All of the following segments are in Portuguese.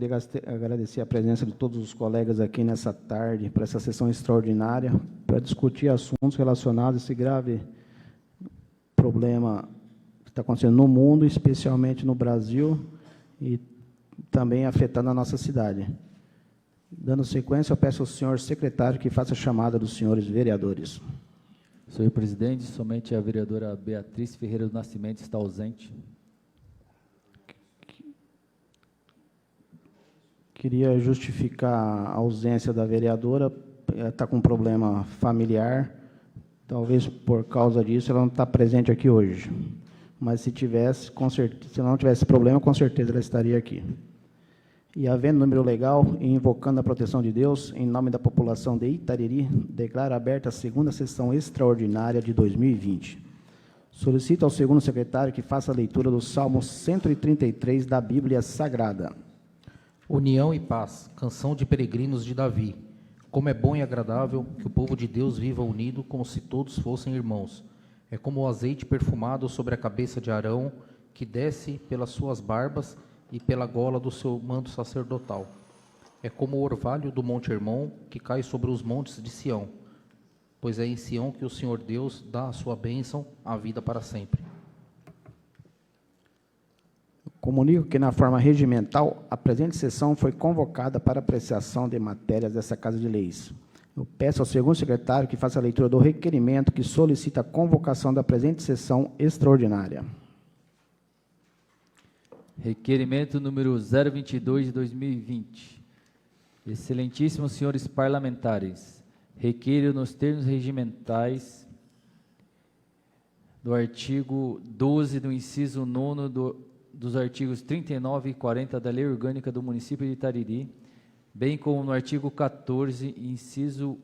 queria agradecer a presença de todos os colegas aqui nessa tarde, para essa sessão extraordinária, para discutir assuntos relacionados a esse grave problema que está acontecendo no mundo, especialmente no Brasil, e também afetando a nossa cidade. Dando sequência, eu peço ao senhor secretário que faça a chamada dos senhores vereadores. Senhor presidente, somente a vereadora Beatriz Ferreira do Nascimento está ausente. Queria justificar a ausência da vereadora, ela está com um problema familiar, talvez por causa disso ela não está presente aqui hoje. Mas se tivesse, com certeza, se ela não tivesse problema, com certeza ela estaria aqui. E havendo número legal e invocando a proteção de Deus, em nome da população de Itariri, declaro aberta a segunda sessão extraordinária de 2020. Solicito ao segundo secretário que faça a leitura do Salmo 133 da Bíblia Sagrada. União e paz, canção de peregrinos de Davi. Como é bom e agradável que o povo de Deus viva unido como se todos fossem irmãos. É como o azeite perfumado sobre a cabeça de Arão, que desce pelas suas barbas e pela gola do seu manto sacerdotal. É como o orvalho do Monte Hermon, que cai sobre os montes de Sião, pois é em Sião que o Senhor Deus dá a sua bênção, a vida para sempre. Comunico que, na forma regimental, a presente sessão foi convocada para apreciação de matérias dessa Casa de Leis. Eu peço ao segundo secretário que faça a leitura do requerimento que solicita a convocação da presente sessão extraordinária. Requerimento número 022 de 2020. Excelentíssimos senhores parlamentares, requeiro nos termos regimentais do artigo 12 do inciso 9 dos artigos 39 e 40 da Lei Orgânica do Município de Itariri, bem como no artigo 14, inciso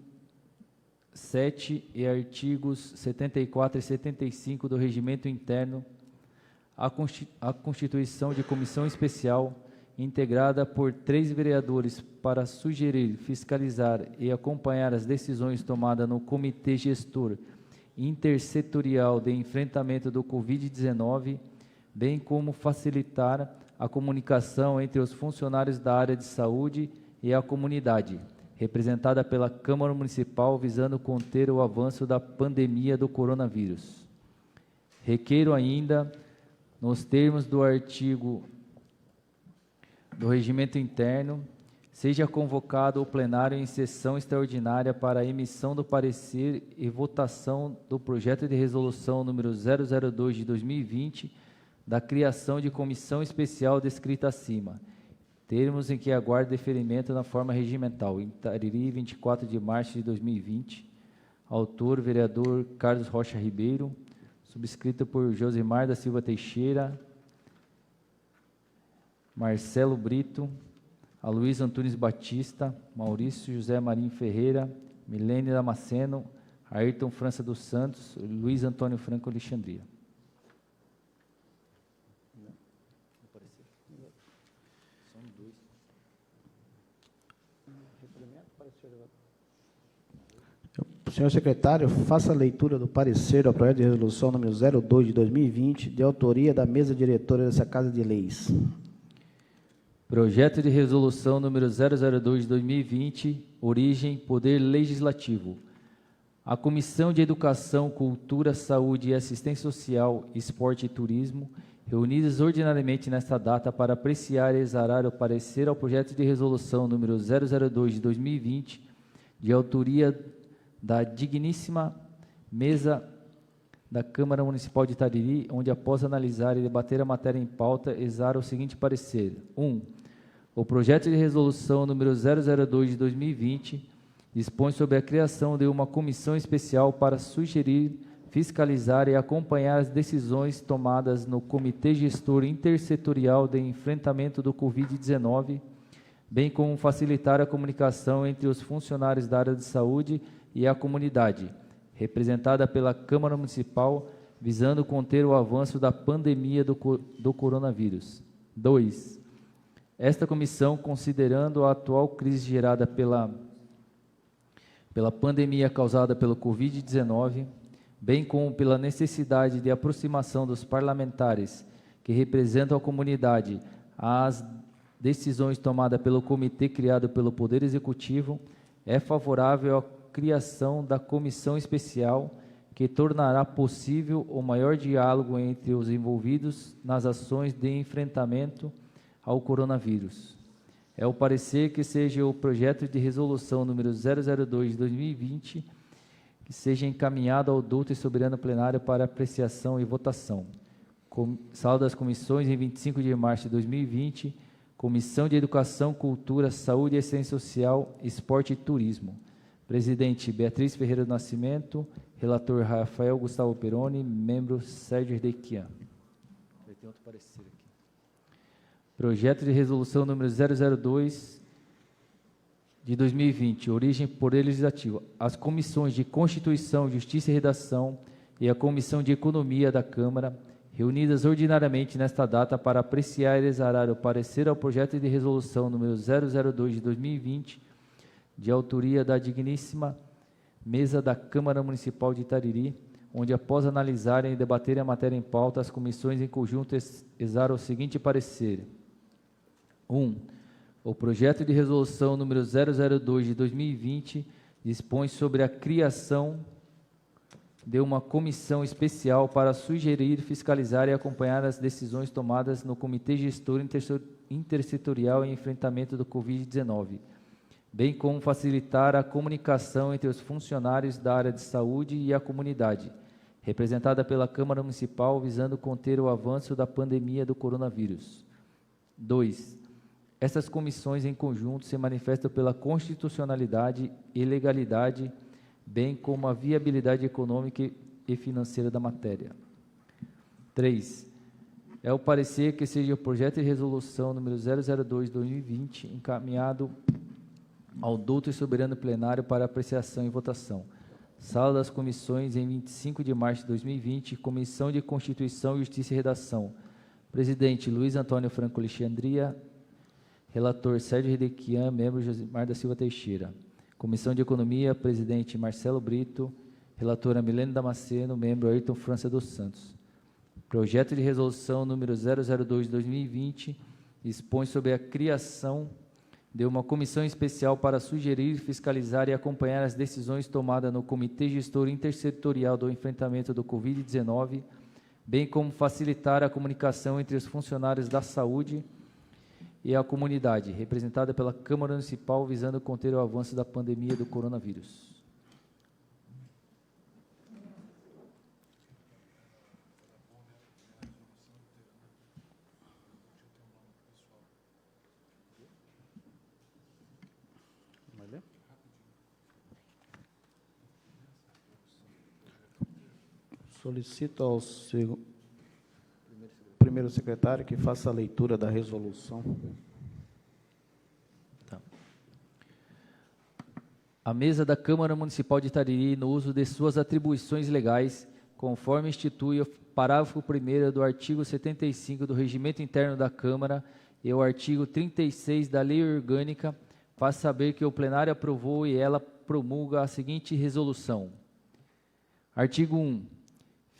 7 e artigos 74 e 75 do Regimento Interno, a constituição de comissão especial integrada por 3 vereadores para sugerir, fiscalizar e acompanhar as decisões tomadas no Comitê Gestor Intersetorial de Enfrentamento do Covid-19, bem como facilitar a comunicação entre os funcionários da área de saúde e a comunidade, representada pela Câmara Municipal, visando conter o avanço da pandemia do coronavírus. Requeiro ainda, nos termos do artigo do Regimento Interno, seja convocado o plenário em sessão extraordinária para a emissão do parecer e votação do projeto de resolução número 002 de 2020, da criação de comissão especial descrita acima, termos em que aguarda deferimento na forma regimental. Itariri, 24 de março de 2020. Autor, vereador Carlos Rocha Ribeiro. Subscrito por Josimar da Silva Teixeira, Marcelo Brito, Aloysio Antunes Batista, Maurício José Marinho Ferreira, Milene Damasceno, Ayrton França dos Santos, Luiz Antônio Franco Alexandria. Senhor secretário, faça a leitura do parecer do projeto de resolução número 02 de 2020, de autoria da mesa diretora dessa Casa de Leis. Projeto de resolução número 002 de 2020, origem, Poder Legislativo. A Comissão de Educação, Cultura, Saúde e Assistência Social, Esporte e Turismo, reunidas ordinariamente nesta data para apreciar e exarar o parecer ao projeto de resolução número 002 de 2020, de autoria da digníssima mesa da Câmara Municipal de Itariri, onde, após analisar e debater a matéria em pauta, exara o seguinte parecer. 1. O projeto de resolução número 002 de 2020 dispõe sobre a criação de uma comissão especial para sugerir, fiscalizar e acompanhar as decisões tomadas no Comitê Gestor Intersetorial de Enfrentamento do Covid-19, bem como facilitar a comunicação entre os funcionários da área de saúde e a comunidade, representada pela Câmara Municipal, visando conter o avanço da pandemia do coronavírus. 2. Esta comissão, considerando a atual crise gerada pela pandemia causada pelo Covid-19, bem como pela necessidade de aproximação dos parlamentares que representam a comunidade às decisões tomadas pelo comitê criado pelo Poder Executivo, é favorável à criação da comissão especial que tornará possível o maior diálogo entre os envolvidos nas ações de enfrentamento ao coronavírus. É o parecer que seja o projeto de resolução número 002 de 2020, que seja encaminhado ao douto e soberano plenário para apreciação e votação. Sala das comissões, em 25 de março de 2020, Comissão de Educação, Cultura, Saúde e Assistência Social, Esporte e Turismo. Presidente, Beatriz Ferreira do Nascimento. Relator, Rafael Gustavo Peroni. Membro, Sérgio Redequian. Tem outro parecer aqui. Projeto de resolução número 002 de 2020, origem Poder Legislativo. As comissões de Constituição, Justiça e Redação e a Comissão de Economia da Câmara, reunidas ordinariamente nesta data para apreciar e exarar o parecer ao projeto de resolução número 002 de 2020, de autoria da digníssima Mesa da Câmara Municipal de Itariri, onde, após analisarem e debaterem a matéria em pauta, as comissões em conjunto exaram o seguinte parecer. 1. O projeto de resolução número 002 de 2020 dispõe sobre a criação de uma comissão especial para sugerir, fiscalizar e acompanhar as decisões tomadas no Comitê Gestor Intersetorial em enfrentamento do Covid-19, bem como facilitar a comunicação entre os funcionários da área de saúde e a comunidade, representada pela Câmara Municipal, visando conter o avanço da pandemia do coronavírus. 2. Essas comissões em conjunto se manifestam pela constitucionalidade e legalidade, bem como a viabilidade econômica e financeira da matéria. 3. É o parecer que seja o projeto de resolução número 002 de 2020 encaminhado ao douto e soberano plenário para apreciação e votação. Sala das comissões, em 25 de março de 2020, Comissão de Constituição, Justiça e Redação. Presidente, Luiz Antônio Franco Alexandria. Relator, Sérgio Redequian. Membro, Josimar da Silva Teixeira. Comissão de Economia, presidente, Marcelo Brito. Relatora, Milene Damasceno. Membro, Ayrton França dos Santos. Projeto de resolução número 002 de 2020 dispõe sobre a criação de uma comissão especial para sugerir, fiscalizar e acompanhar as decisões tomadas no Comitê Gestor Intersetorial do Enfrentamento do Covid-19, bem como facilitar a comunicação entre os funcionários da saúde e a comunidade, representada pela Câmara Municipal, visando conter o avanço da pandemia do coronavírus. Solicito ao primeiro secretário que faça a leitura da resolução. Tá. A mesa da Câmara Municipal de Itariri, no uso de suas atribuições legais, conforme institui o parágrafo 1º do artigo 75 do Regimento Interno da Câmara e o artigo 36 da Lei Orgânica, faz saber que o plenário aprovou e ela promulga a seguinte resolução. Artigo 1.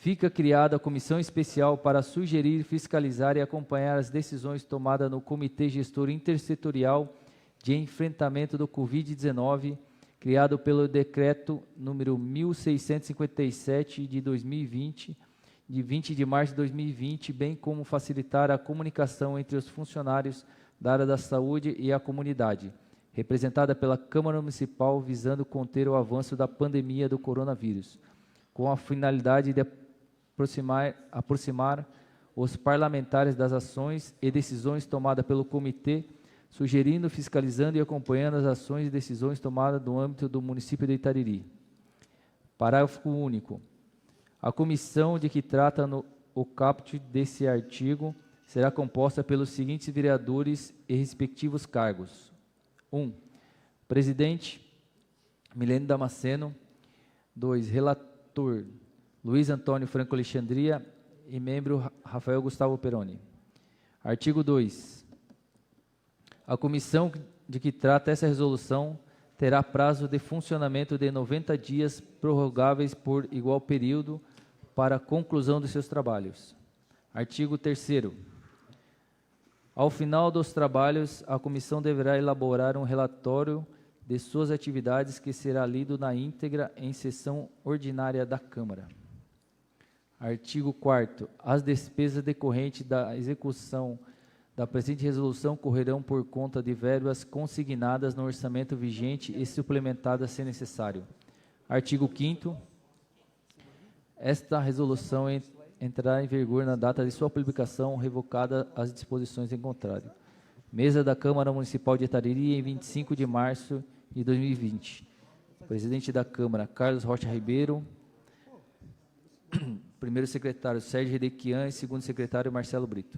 Fica criada a comissão especial para sugerir, fiscalizar e acompanhar as decisões tomadas no Comitê Gestor Intersetorial de Enfrentamento do Covid-19, criado pelo Decreto número 1657 de 2020, de 20 de março de 2020, bem como facilitar a comunicação entre os funcionários da área da saúde e a comunidade, representada pela Câmara Municipal, visando conter o avanço da pandemia do coronavírus, com a finalidade de aproximar os parlamentares das ações e decisões tomadas pelo comitê, sugerindo, fiscalizando e acompanhando as ações e decisões tomadas no âmbito do município de Itariri. Parágrafo único. A comissão de que trata o caput desse artigo será composta pelos seguintes vereadores e respectivos cargos. 1. Presidente, Milene Damasceno. 2. Relator, Luiz Antônio Franco Alexandria e membro Rafael Gustavo Peroni. Artigo 2. A comissão de que trata essa resolução terá prazo de funcionamento de 90 dias, prorrogáveis por igual período, para a conclusão de seus trabalhos. Artigo 3º. Ao final dos trabalhos, a comissão deverá elaborar um relatório de suas atividades que será lido na íntegra em sessão ordinária da Câmara. Artigo 4º. As despesas decorrentes da execução da presente resolução correrão por conta de verbas consignadas no orçamento vigente e suplementadas se necessário. Artigo 5º. Esta resolução entrará em vigor na data de sua publicação, revocada as disposições em contrário. Mesa da Câmara Municipal de Itariri, em 25 de março de 2020. Presidente da Câmara, Carlos Rocha Ribeiro. Primeiro secretário, Sérgio Redequian. E segundo secretário, Marcelo Brito.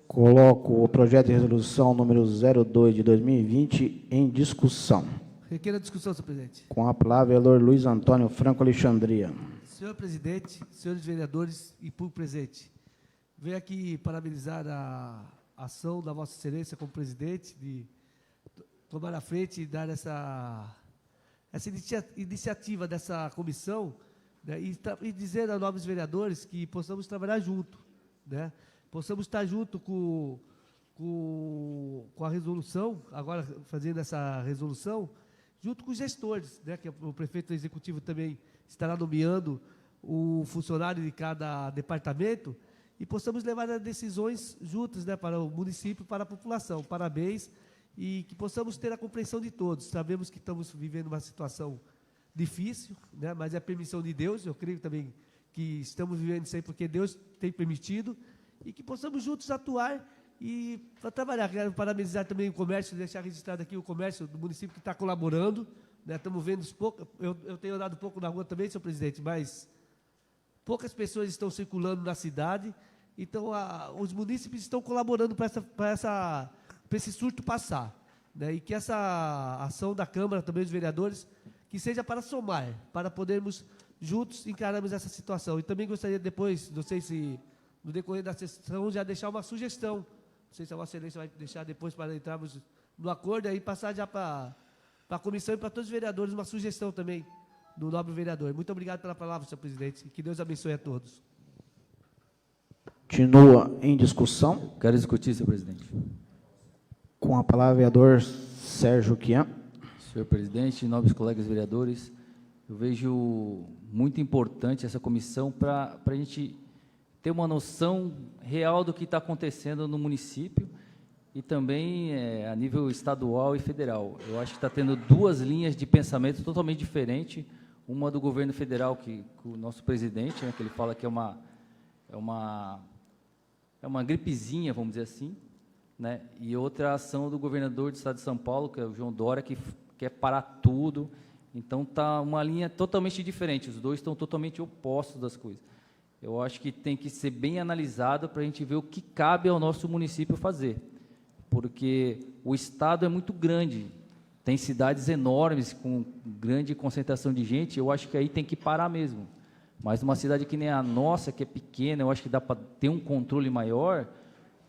Coloco o projeto de resolução número 02 de 2020 em discussão. Requer a discussão, senhor presidente. Com a palavra, vereador Luiz Antônio Franco Alexandria. Senhor presidente, senhores vereadores e público presente, venho aqui parabenizar a ação da Vossa Excelência como presidente de tomar a frente e dar essa iniciativa dessa comissão, né, e dizer aos nobres vereadores que possamos trabalhar junto, né? Possamos estar junto com a resolução, agora fazendo essa resolução, junto com os gestores, né, que o prefeito executivo também estará nomeando o funcionário de cada departamento, e possamos levar as decisões juntas, né, para o município, para a população. Parabéns, e que possamos ter a compreensão de todos. Sabemos que estamos vivendo uma situação difícil, né, mas é a permissão de Deus. Eu creio também que estamos vivendo isso aí porque Deus tem permitido, e que possamos juntos atuar e trabalhar. Quero parabenizar também o comércio, deixar registrado aqui o comércio do município que está colaborando, né? Estamos vendo pouco, eu tenho andado pouco na rua também, senhor presidente, mas poucas pessoas estão circulando na cidade, então os munícipes estão colaborando para esse surto passar, né? E que essa ação da Câmara, também dos vereadores, que seja para somar, para podermos juntos encararmos essa situação. E também gostaria depois, não sei se no decorrer da sessão, já deixar uma sugestão. Não sei se a Vossa Excelência vai deixar depois para entrarmos no acordo, aí passar já para a comissão e para todos os vereadores uma sugestão também do nobre vereador. Muito obrigado pela palavra, senhor presidente, e que Deus abençoe a todos. Continua em discussão. Quero discutir, senhor presidente. Com a palavra, vereador Sérgio Quian. Senhor presidente, nobres colegas vereadores, eu vejo muito importante essa comissão para a gente ter uma noção real do que está acontecendo no município e também a nível estadual e federal. Eu acho que está tendo duas linhas de pensamento totalmente diferentes, uma do governo federal, que o nosso presidente, né, que ele fala que é uma gripezinha, vamos dizer assim, né, e outra ação do governador do estado de São Paulo, que é o João Dória, que quer parar tudo. Então, está uma linha totalmente diferente, os dois estão totalmente opostos das coisas. Eu acho que tem que ser bem analisado para a gente ver o que cabe ao nosso município fazer, porque o estado é muito grande, tem cidades enormes com grande concentração de gente. Eu acho que aí tem que parar mesmo, mas uma cidade que nem a nossa, que é pequena, eu acho que dá para ter um controle maior,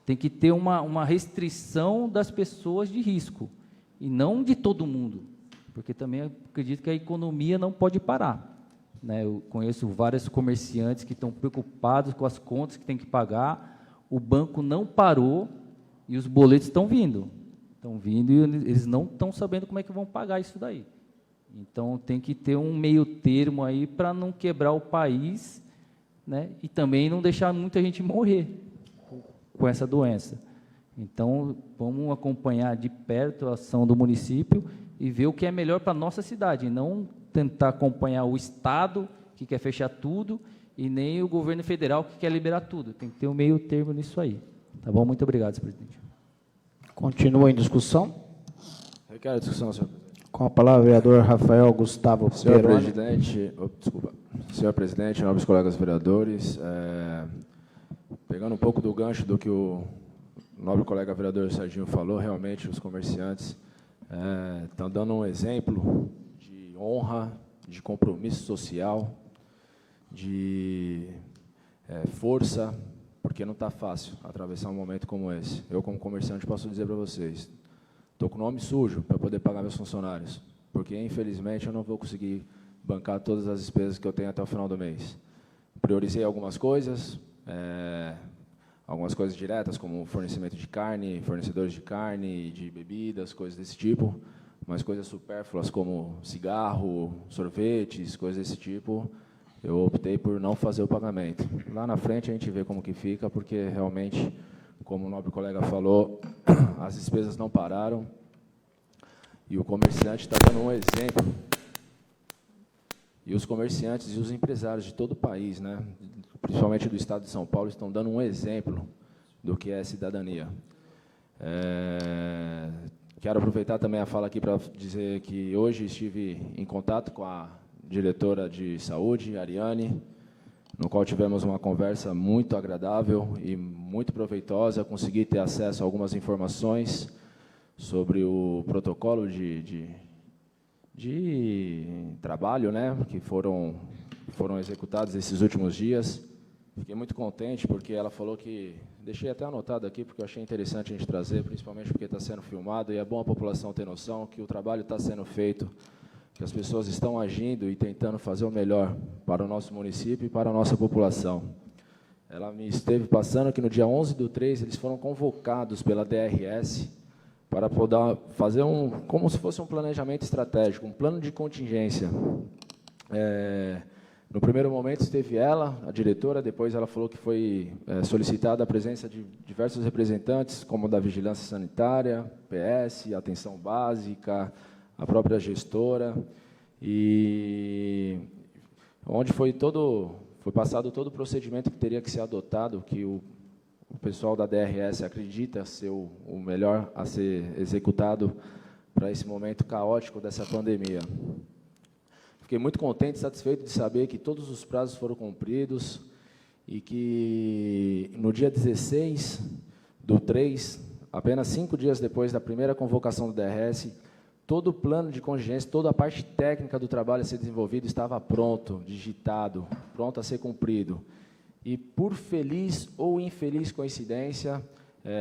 tem que ter uma restrição das pessoas de risco, e não de todo mundo, porque também eu acredito que a economia não pode parar. Eu conheço vários comerciantes que estão preocupados com as contas que tem que pagar, o banco não parou e os boletos estão vindo e eles não estão sabendo como é que vão pagar isso daí. Então, tem que ter um meio termo aí para não quebrar o país, né, e também não deixar muita gente morrer com essa doença. Então, vamos acompanhar de perto a ação do município e ver o que é melhor para a nossa cidade, e não tentar acompanhar o Estado, que quer fechar tudo, e nem o governo federal, que quer liberar tudo. Tem que ter um meio termo nisso aí. Tá bom? Muito obrigado, senhor presidente. Continua em discussão. Requer a discussão, senhor presidente. Com a palavra, vereador Rafael Gustavo Senhor Peroni. presidente, senhor presidente, nobres colegas vereadores, pegando um pouco do gancho do que o nobre colega vereador Serginho falou, realmente os comerciantes estão dando um exemplo de honra, de compromisso social, de força, porque não está fácil atravessar um momento como esse. Eu, como comerciante, posso dizer para vocês, estou com o nome sujo para poder pagar meus funcionários, porque, infelizmente, eu não vou conseguir bancar todas as despesas que eu tenho até o final do mês. Priorizei algumas coisas diretas, como fornecimento de carne, fornecedores de carne, de bebidas, coisas desse tipo, mas coisas supérfluas como cigarro, sorvetes, coisas desse tipo, eu optei por não fazer o pagamento. Lá na frente a gente vê como que fica, porque realmente, como o nobre colega falou, as despesas não pararam e o comerciante está dando um exemplo. E os comerciantes e os empresários de todo o país, né, principalmente do estado de São Paulo, estão dando um exemplo do que é cidadania. Quero aproveitar também a fala aqui para dizer que hoje estive em contato com a diretora de saúde, Ariane, no qual tivemos uma conversa muito agradável e muito proveitosa. Consegui ter acesso a algumas informações sobre o protocolo de trabalho, né, que foram executados esses últimos dias. Fiquei muito contente, porque ela falou que... Deixei até anotado aqui, porque eu achei interessante a gente trazer, principalmente porque está sendo filmado, e é bom a população ter noção que o trabalho está sendo feito, que as pessoas estão agindo e tentando fazer o melhor para o nosso município e para a nossa população. Ela me esteve passando que no dia 11/3 eles foram convocados pela DRS para poder fazer como se fosse um planejamento estratégico, um plano de contingência. No primeiro momento esteve ela, a diretora, depois ela falou que foi solicitada a presença de diversos representantes, como da Vigilância Sanitária, PS, Atenção Básica, a própria gestora, e onde foi passado todo o procedimento que teria que ser adotado, que o pessoal da DRS acredita ser o melhor a ser executado para esse momento caótico dessa pandemia. Fiquei muito contente e satisfeito de saber que todos os prazos foram cumpridos e que no dia 16/3, apenas 5 dias depois da primeira convocação do DRS, todo o plano de contingência, toda a parte técnica do trabalho a ser desenvolvido estava pronto, digitado, pronto a ser cumprido. E, por feliz ou infeliz coincidência,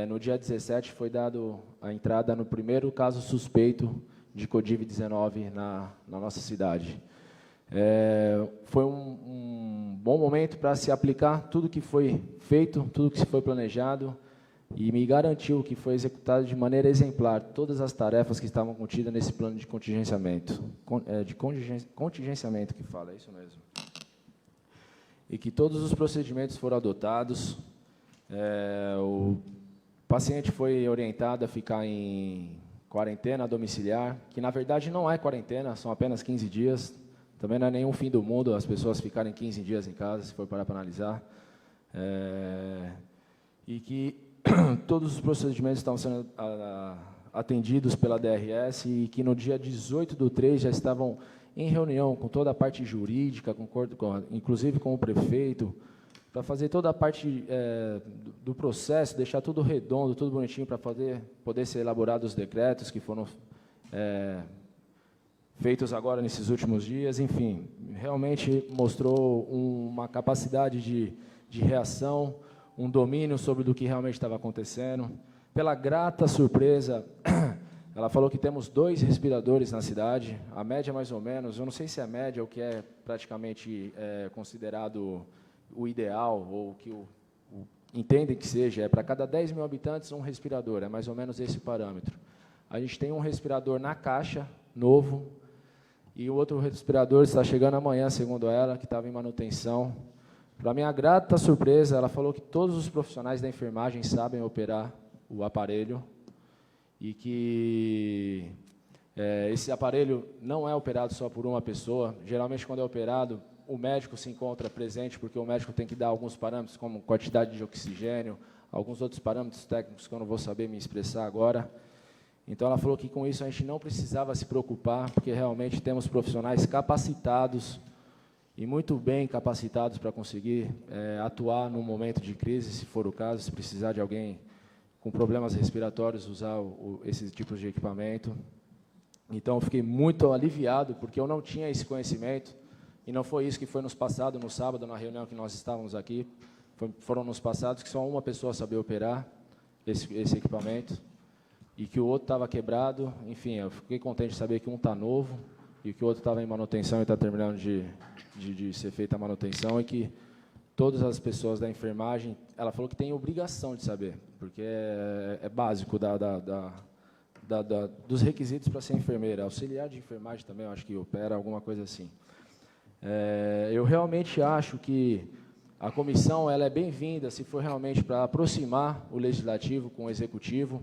no dia 17 foi dado a entrada no primeiro caso suspeito de Covid-19 na nossa cidade. Foi um bom momento para se aplicar tudo que foi feito, tudo que se foi planejado, e me garantiu que foi executado de maneira exemplar todas as tarefas que estavam contidas nesse plano de contingenciamento. Contingenciamento que fala, é isso mesmo. E que todos os procedimentos foram adotados. O paciente foi orientado a ficar em quarentena domiciliar, que na verdade não é quarentena, são apenas 15 dias. Também não é nenhum fim do mundo as pessoas ficarem 15 dias em casa, se for parar para analisar. E que todos os procedimentos estavam sendo atendidos pela DRS e que no dia 18/3 já estavam em reunião com toda a parte jurídica, inclusive com o prefeito, para fazer toda a parte do processo, deixar tudo redondo, tudo bonitinho, para poder ser elaborados os decretos que foram feitos agora nesses últimos dias. Enfim, realmente mostrou uma capacidade de reação, um domínio sobre do que realmente estava acontecendo. Pela grata surpresa, ela falou que temos 2 respiradores na cidade, a média mais ou menos, eu não sei se é a média ou que é praticamente considerado o ideal, ou o que entendem que seja, é para cada 10 mil habitantes um respirador, é mais ou menos esse parâmetro. A gente tem um respirador na caixa, novo, e o outro respirador está chegando amanhã, segundo ela, que estava em manutenção. Para minha grata surpresa, ela falou que todos os profissionais da enfermagem sabem operar o aparelho e que esse aparelho não é operado só por uma pessoa. Geralmente, quando é operado, o médico se encontra presente, porque o médico tem que dar alguns parâmetros, como quantidade de oxigênio, alguns outros parâmetros técnicos que eu não vou saber me expressar agora. Então, ela falou que com isso a gente não precisava se preocupar, porque realmente temos profissionais capacitados e muito bem capacitados para conseguir atuar num momento de crise, se for o caso, se precisar de alguém com problemas respiratórios usar esses tipos de equipamento. Então, eu fiquei muito aliviado, porque eu não tinha esse conhecimento, e não foi isso que foi nos passado no sábado, na reunião que nós estávamos aqui, foram nos passados que só uma pessoa sabia operar esse equipamento, e que o outro estava quebrado. Enfim, eu fiquei contente de saber que um está novo, e que o outro estava em manutenção e está terminando de ser feita a manutenção, e que todas as pessoas da enfermagem, ela falou que tem obrigação de saber, porque é básico dos requisitos para ser enfermeira. Auxiliar de enfermagem também, eu acho que opera alguma coisa assim. Eu realmente acho que a comissão ela é bem-vinda se for realmente para aproximar o legislativo com o executivo,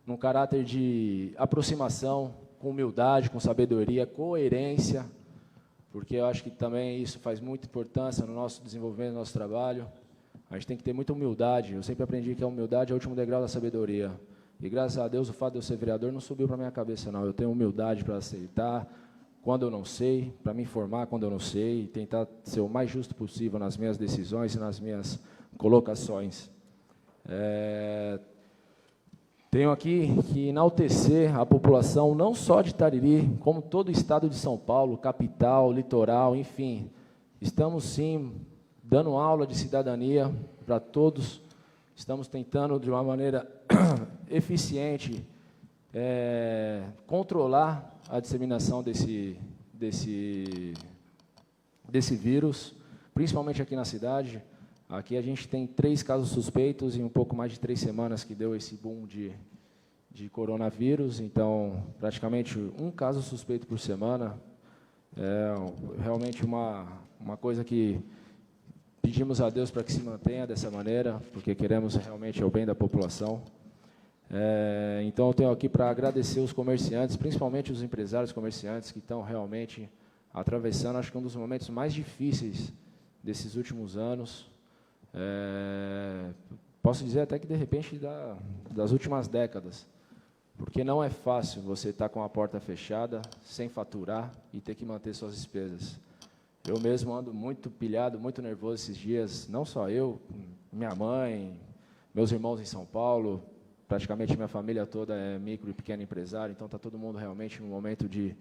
num caráter de aproximação, com humildade, com sabedoria, coerência, porque eu acho que também isso faz muita importância no nosso desenvolvimento, no nosso trabalho. A gente tem que ter muita humildade. Eu sempre aprendi que a humildade é o último degrau da sabedoria. E, graças a Deus, o fato de eu ser vereador não subiu para a minha cabeça, não. Eu tenho humildade para aceitar quando eu não sei, para me informar quando eu não sei, e tentar ser o mais justo possível nas minhas decisões e nas minhas colocações. Tenho aqui que enaltecer a população, não só de Itariri, como todo o estado de São Paulo, capital, litoral, enfim. Estamos, sim, dando aula de cidadania para todos. Estamos tentando, de uma maneira eficiente, controlar a disseminação desse vírus, principalmente aqui na cidade. Aqui a gente tem 3 casos suspeitos em um pouco mais de 3 semanas que deu esse boom de coronavírus, então, praticamente um caso suspeito por semana. É realmente uma coisa que pedimos a Deus para que se mantenha dessa maneira, porque queremos realmente o bem da população. Então, eu tenho aqui para agradecer os comerciantes, principalmente os empresários comerciantes, que estão realmente atravessando, acho que um dos momentos mais difíceis desses últimos anos. Posso dizer até que, de repente, das últimas décadas, porque não é fácil você estar com a porta fechada, sem faturar e ter que manter suas despesas. Eu mesmo ando muito pilhado, muito nervoso esses dias, não só eu, minha mãe, meus irmãos em São Paulo, praticamente minha família toda é micro e pequeno empresário, então está todo mundo realmente num momento de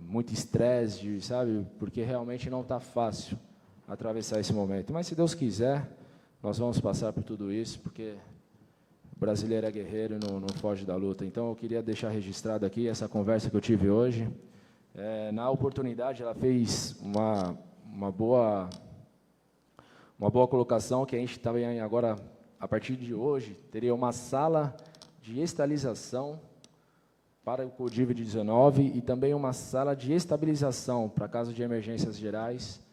muito estresse, sabe, porque realmente não está fácil atravessar esse momento. Mas, se Deus quiser, nós vamos passar por tudo isso, porque o brasileiro é guerreiro e não foge da luta. Então, eu queria deixar registrado aqui essa conversa que eu tive hoje. Na oportunidade, ela fez uma boa colocação, que a gente também agora, a partir de hoje, teria uma sala de estalização para o Covid-19 e também uma sala de estabilização para casos de emergências gerais.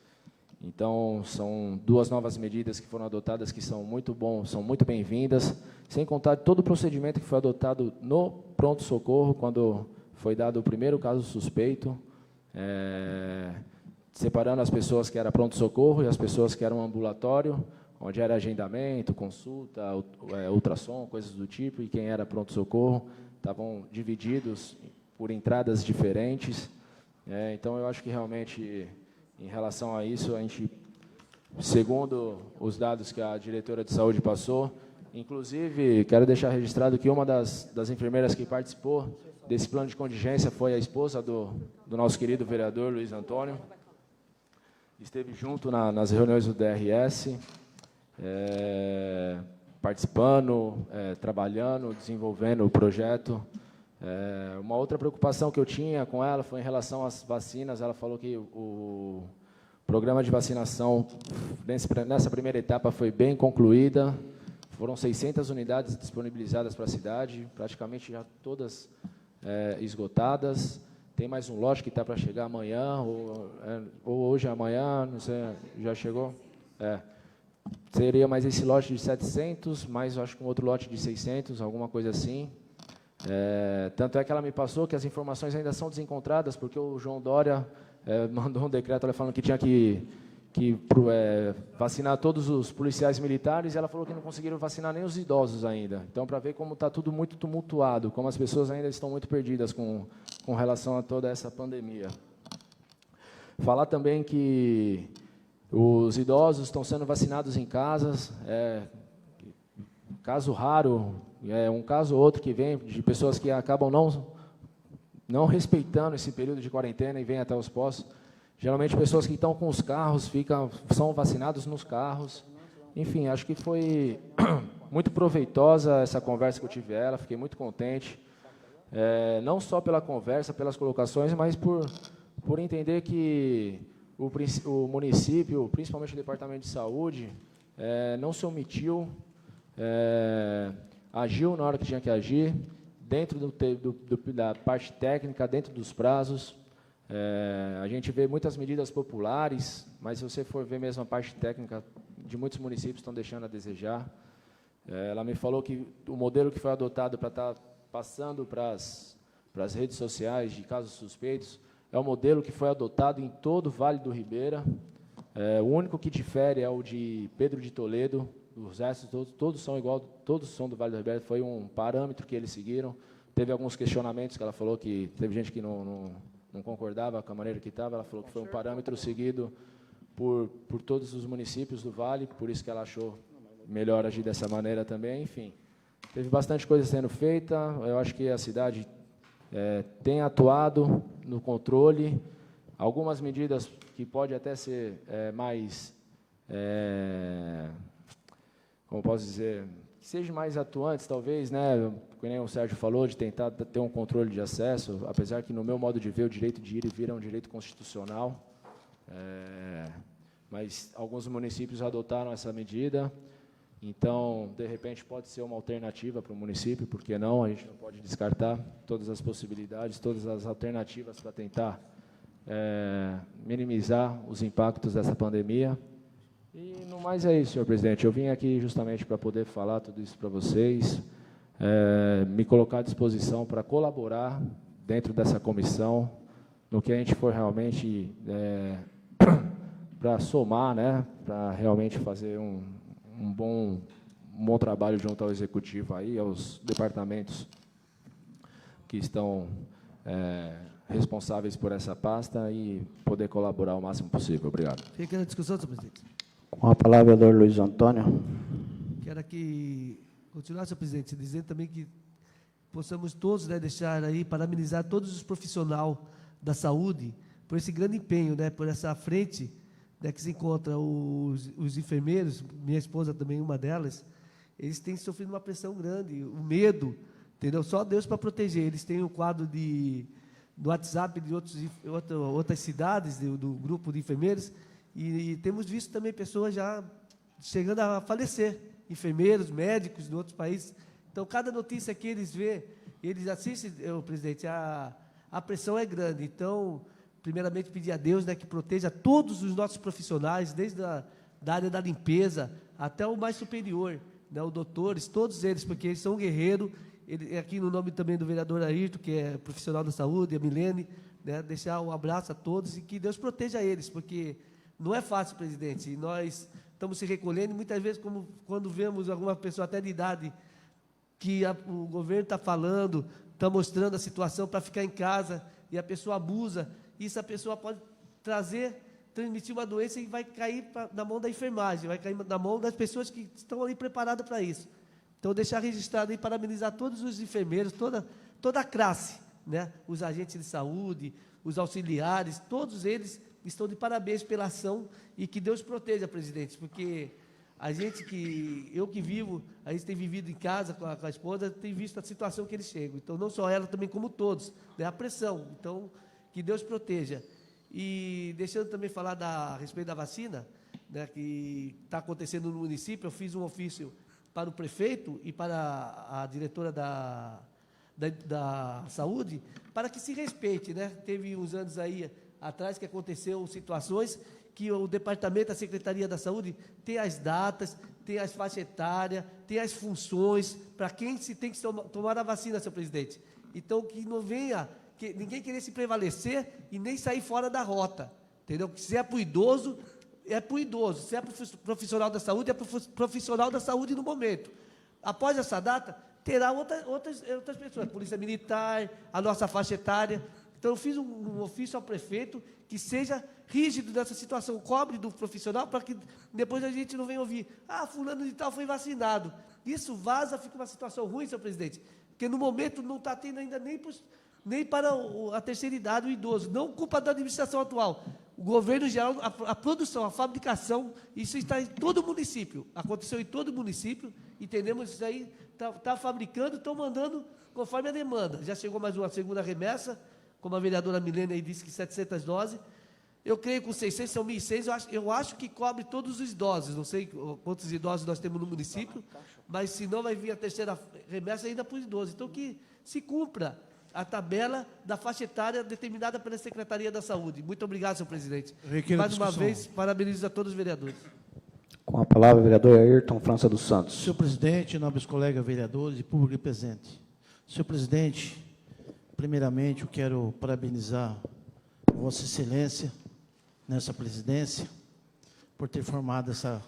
Então, são 2 novas medidas que foram adotadas, que são muito bons, são muito bem-vindas, sem contar todo o procedimento que foi adotado no pronto-socorro, quando foi dado o primeiro caso suspeito, separando as pessoas que eram pronto-socorro e as pessoas que eram ambulatório, onde era agendamento, consulta, ultrassom, coisas do tipo, e quem era pronto-socorro estavam divididos por entradas diferentes. Então, eu acho que realmente, em relação a isso, a gente, segundo os dados que a diretora de saúde passou, inclusive, quero deixar registrado que uma das enfermeiras que participou desse plano de contingência foi a esposa do nosso querido vereador Luiz Antônio. Esteve junto nas reuniões do DRS, participando, trabalhando, desenvolvendo o projeto. Uma outra preocupação que eu tinha com ela foi em relação às vacinas. Ela falou que o programa de vacinação, nessa primeira etapa, foi bem concluída. Foram 600 unidades disponibilizadas para a cidade, praticamente já todas esgotadas. Tem mais um lote que está para chegar amanhã, ou hoje, amanhã, não sei, já chegou? Seria mais esse lote de 700, mais, acho que um outro lote de 600, alguma coisa assim. Tanto é que ela me passou que as informações ainda são desencontradas, porque o João Dória mandou um decreto falando que tinha que vacinar todos os policiais militares, e ela falou que não conseguiram vacinar nem os idosos ainda. Então, para ver como está tudo muito tumultuado, como as pessoas ainda estão muito perdidas com relação a toda essa pandemia. Falar também que os idosos estão sendo vacinados em casas, caso raro, um caso ou outro que vem de pessoas que acabam não respeitando esse período de quarentena e vêm até os postos. Geralmente, pessoas que estão com os carros são vacinados nos carros. Enfim, acho que foi muito proveitosa essa conversa que eu tive com ela, fiquei muito contente. não só pela conversa, pelas colocações, mas por entender que o município, principalmente o Departamento de Saúde, não se omitiu, agiu na hora que tinha que agir, dentro da parte técnica, dentro dos prazos. A gente vê muitas medidas populares, mas se você for ver mesmo a parte técnica, de muitos municípios estão deixando a desejar. Ela me falou que o modelo que foi adotado para estar passando para as redes sociais de casos suspeitos é o modelo que foi adotado em todo o Vale do Ribeira. O único que difere é o de Pedro de Toledo. Os restos todos são igual, todos são do Vale do Ribeira. Foi um parâmetro que eles seguiram. Teve alguns questionamentos que ela falou que teve gente que não concordava com a maneira que estava. Ela falou que foi um parâmetro seguido por todos os municípios do Vale, por isso que ela achou melhor agir dessa maneira também. Enfim, teve bastante coisa sendo feita. Eu acho que a cidade tem atuado no controle. Algumas medidas que podem até ser mais, como posso dizer, que sejam mais atuantes, talvez, né? Como nem o Sérgio falou, de tentar ter um controle de acesso, apesar que, no meu modo de ver, o direito de ir e vir é um direito constitucional. Mas alguns municípios adotaram essa medida. Então, de repente, pode ser uma alternativa para o município, por que não? A gente não pode descartar todas as possibilidades, todas as alternativas para tentar minimizar os impactos dessa pandemia. E, no mais, é isso, senhor presidente. Eu vim aqui justamente para poder falar tudo isso para vocês, me colocar à disposição para colaborar dentro dessa comissão, no que a gente for realmente para somar, né, para realmente fazer um bom trabalho junto ao Executivo, aí, aos departamentos que estão responsáveis por essa pasta e poder colaborar o máximo possível. Obrigado. Fica na discussão, senhor presidente. Com a palavra, o vereador Luiz Antônio. Quero aqui continuar, senhor presidente, dizendo também que possamos todos, né, deixar aí, parabenizar todos os profissionais da saúde por esse grande empenho, né, por essa frente, né, que se encontra os enfermeiros, minha esposa também, uma delas. Eles têm sofrido uma pressão grande, o medo, entendeu? Só Deus para proteger. Eles têm um quadro do WhatsApp de outras cidades, do grupo de enfermeiros, e temos visto também pessoas já chegando a falecer, enfermeiros, médicos de outros países. Então, cada notícia que eles vê, eles assistem, presidente, a pressão é grande. Então, primeiramente, pedir a Deus, né, que proteja todos os nossos profissionais, desde da área da limpeza até o mais superior, né, os doutores, todos eles, porque eles são guerreiros. Aqui no nome também do vereador Ayrton, que é profissional da saúde, a Milene, né, deixar um abraço a todos e que Deus proteja eles, porque não é fácil, presidente, e nós estamos se recolhendo, e muitas vezes, quando vemos alguma pessoa até de idade, que o governo está falando, está mostrando a situação para ficar em casa, e a pessoa abusa, e essa pessoa pode transmitir uma doença e vai cair na mão da enfermagem, vai cair na mão das pessoas que estão ali preparadas para isso. Então, deixar registrado e parabenizar todos os enfermeiros, toda a classe, né? Os agentes de saúde, os auxiliares, todos eles estão de parabéns pela ação e que Deus proteja, presidente, porque eu que vivo, a gente tem vivido em casa com a esposa, tem visto a situação que eles chegam. Então, não só ela, também como todos, né? A pressão. Então, que Deus proteja. E deixando também falar a respeito da vacina, né, que está acontecendo no município, eu fiz um ofício para o prefeito e para a diretora da saúde, para que se respeite, né? Teve uns anos aí atrás que aconteceu situações que o departamento, a Secretaria da Saúde, tem as datas, tem as faixas etárias, tem as funções, para quem se tem que tomar a vacina, senhor presidente. Então, que não venha, ninguém querer se prevalecer e nem sair fora da rota, entendeu? Se é para o idoso, é para o idoso. Se é para o profissional da saúde, é para o profissional da saúde no momento. Após essa data, terá outras pessoas, Polícia Militar, a nossa faixa etária. Então, eu fiz um ofício ao prefeito que seja rígido nessa situação, cobre do profissional, para que depois a gente não venha ouvir, fulano de tal foi vacinado. Isso vaza, fica uma situação ruim, senhor presidente, porque no momento não está tendo ainda nem para a terceira idade, o idoso, não culpa da administração atual. O governo geral, a produção, a fabricação, isso está em todo o município, aconteceu em todo o município, entendemos isso aí, está fabricando, estão mandando conforme a demanda. Já chegou mais uma segunda remessa, como a vereadora Milene aí disse que 700 doses. Eu creio que com 600 são 1.600, eu acho que cobre todos os idosos, não sei quantos idosos nós temos no município, mas se não vai vir a terceira remessa ainda para os idosos. Então que se cumpra a tabela da faixa etária determinada pela Secretaria da Saúde. Muito obrigado, senhor presidente. Mais uma vez, parabenizo a todos os vereadores. Com a palavra, o vereador Ayrton França dos Santos. Senhor presidente, nobres colegas vereadores e público presente. Senhor presidente, primeiramente eu quero parabenizar Vossa Excelência nessa presidência por ter formado essa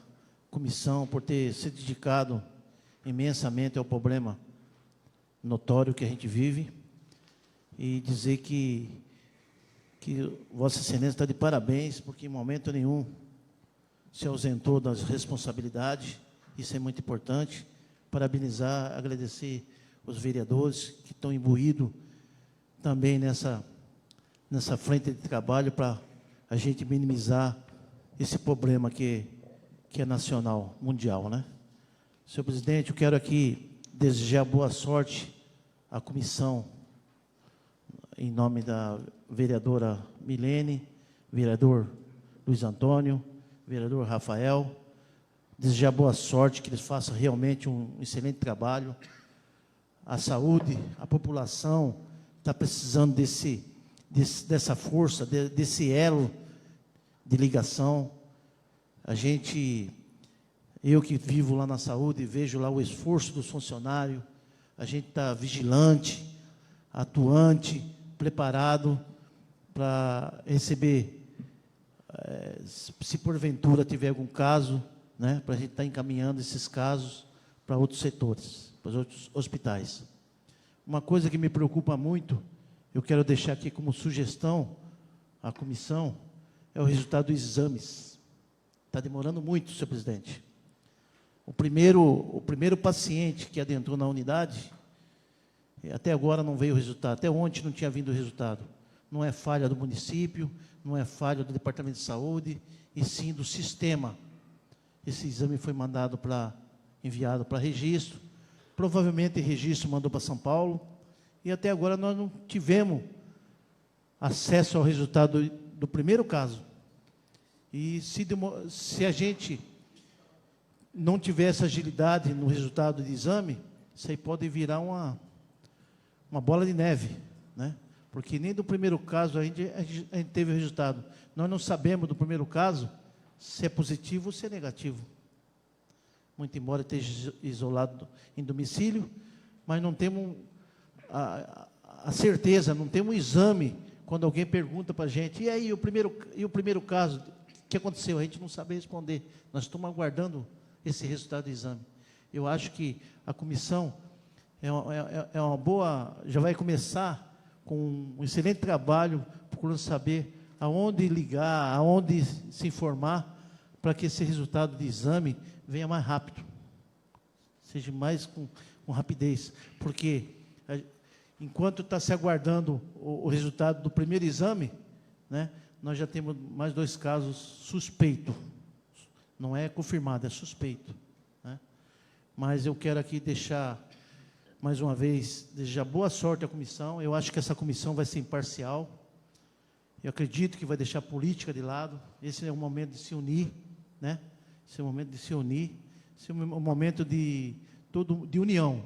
comissão, por ter se dedicado imensamente ao problema notório que a gente vive e dizer que Vossa Excelência está de parabéns, porque em momento nenhum se ausentou das responsabilidades, isso é muito importante. Parabenizar, agradecer os vereadores que estão imbuídos também nessa frente de trabalho para a gente minimizar esse problema que é nacional, mundial, né? Senhor presidente, eu quero aqui desejar boa sorte à comissão, em nome da vereadora Milene, vereador Luiz Antônio, vereador Rafael, desejar boa sorte, que eles façam realmente um excelente trabalho. A saúde, a população está precisando dessa força, desse elo de ligação. Eu que vivo lá na saúde, vejo lá o esforço dos funcionários, a gente está vigilante, atuante, preparado para receber, se porventura tiver algum caso, né, para a gente estar encaminhando esses casos para outros setores, para os outros hospitais. Uma coisa que me preocupa muito, eu quero deixar aqui como sugestão à comissão, é o resultado dos exames. Está demorando muito, senhor presidente. O primeiro paciente que adentrou na unidade, até agora não veio o resultado, até ontem não tinha vindo o resultado. Não é falha do município, não é falha do Departamento de Saúde, e sim do sistema. Esse exame foi enviado para registro, provavelmente registro mandou para São Paulo, e até agora nós não tivemos acesso ao resultado do primeiro caso. E se a gente não tiver essa agilidade no resultado do exame, isso aí pode virar uma bola de neve, né? Porque nem do primeiro caso a gente teve o resultado. Nós não sabemos do primeiro caso se é positivo ou se é negativo. Muito embora esteja isolado em domicílio, mas não temos a certeza, não temos um exame. Quando alguém pergunta para a gente, e aí, o primeiro caso, o que aconteceu? A gente não sabe responder. Nós estamos aguardando esse resultado do exame. Eu acho que a comissão é uma boa, já vai começar com um excelente trabalho, procurando saber aonde ligar, aonde se informar, para que esse resultado de exame venha mais rápido, seja mais com rapidez, porque enquanto está se aguardando o resultado do primeiro exame, né, nós já temos mais 2 casos suspeitos, não é confirmado, é suspeito, né? Mas eu quero aqui deixar, mais uma vez, desejar boa sorte à comissão. Eu acho que essa comissão vai ser imparcial, eu acredito que vai deixar a política de lado. Esse é o momento de se unir, né? Esse é o momento de se unir, esse é o momento de união,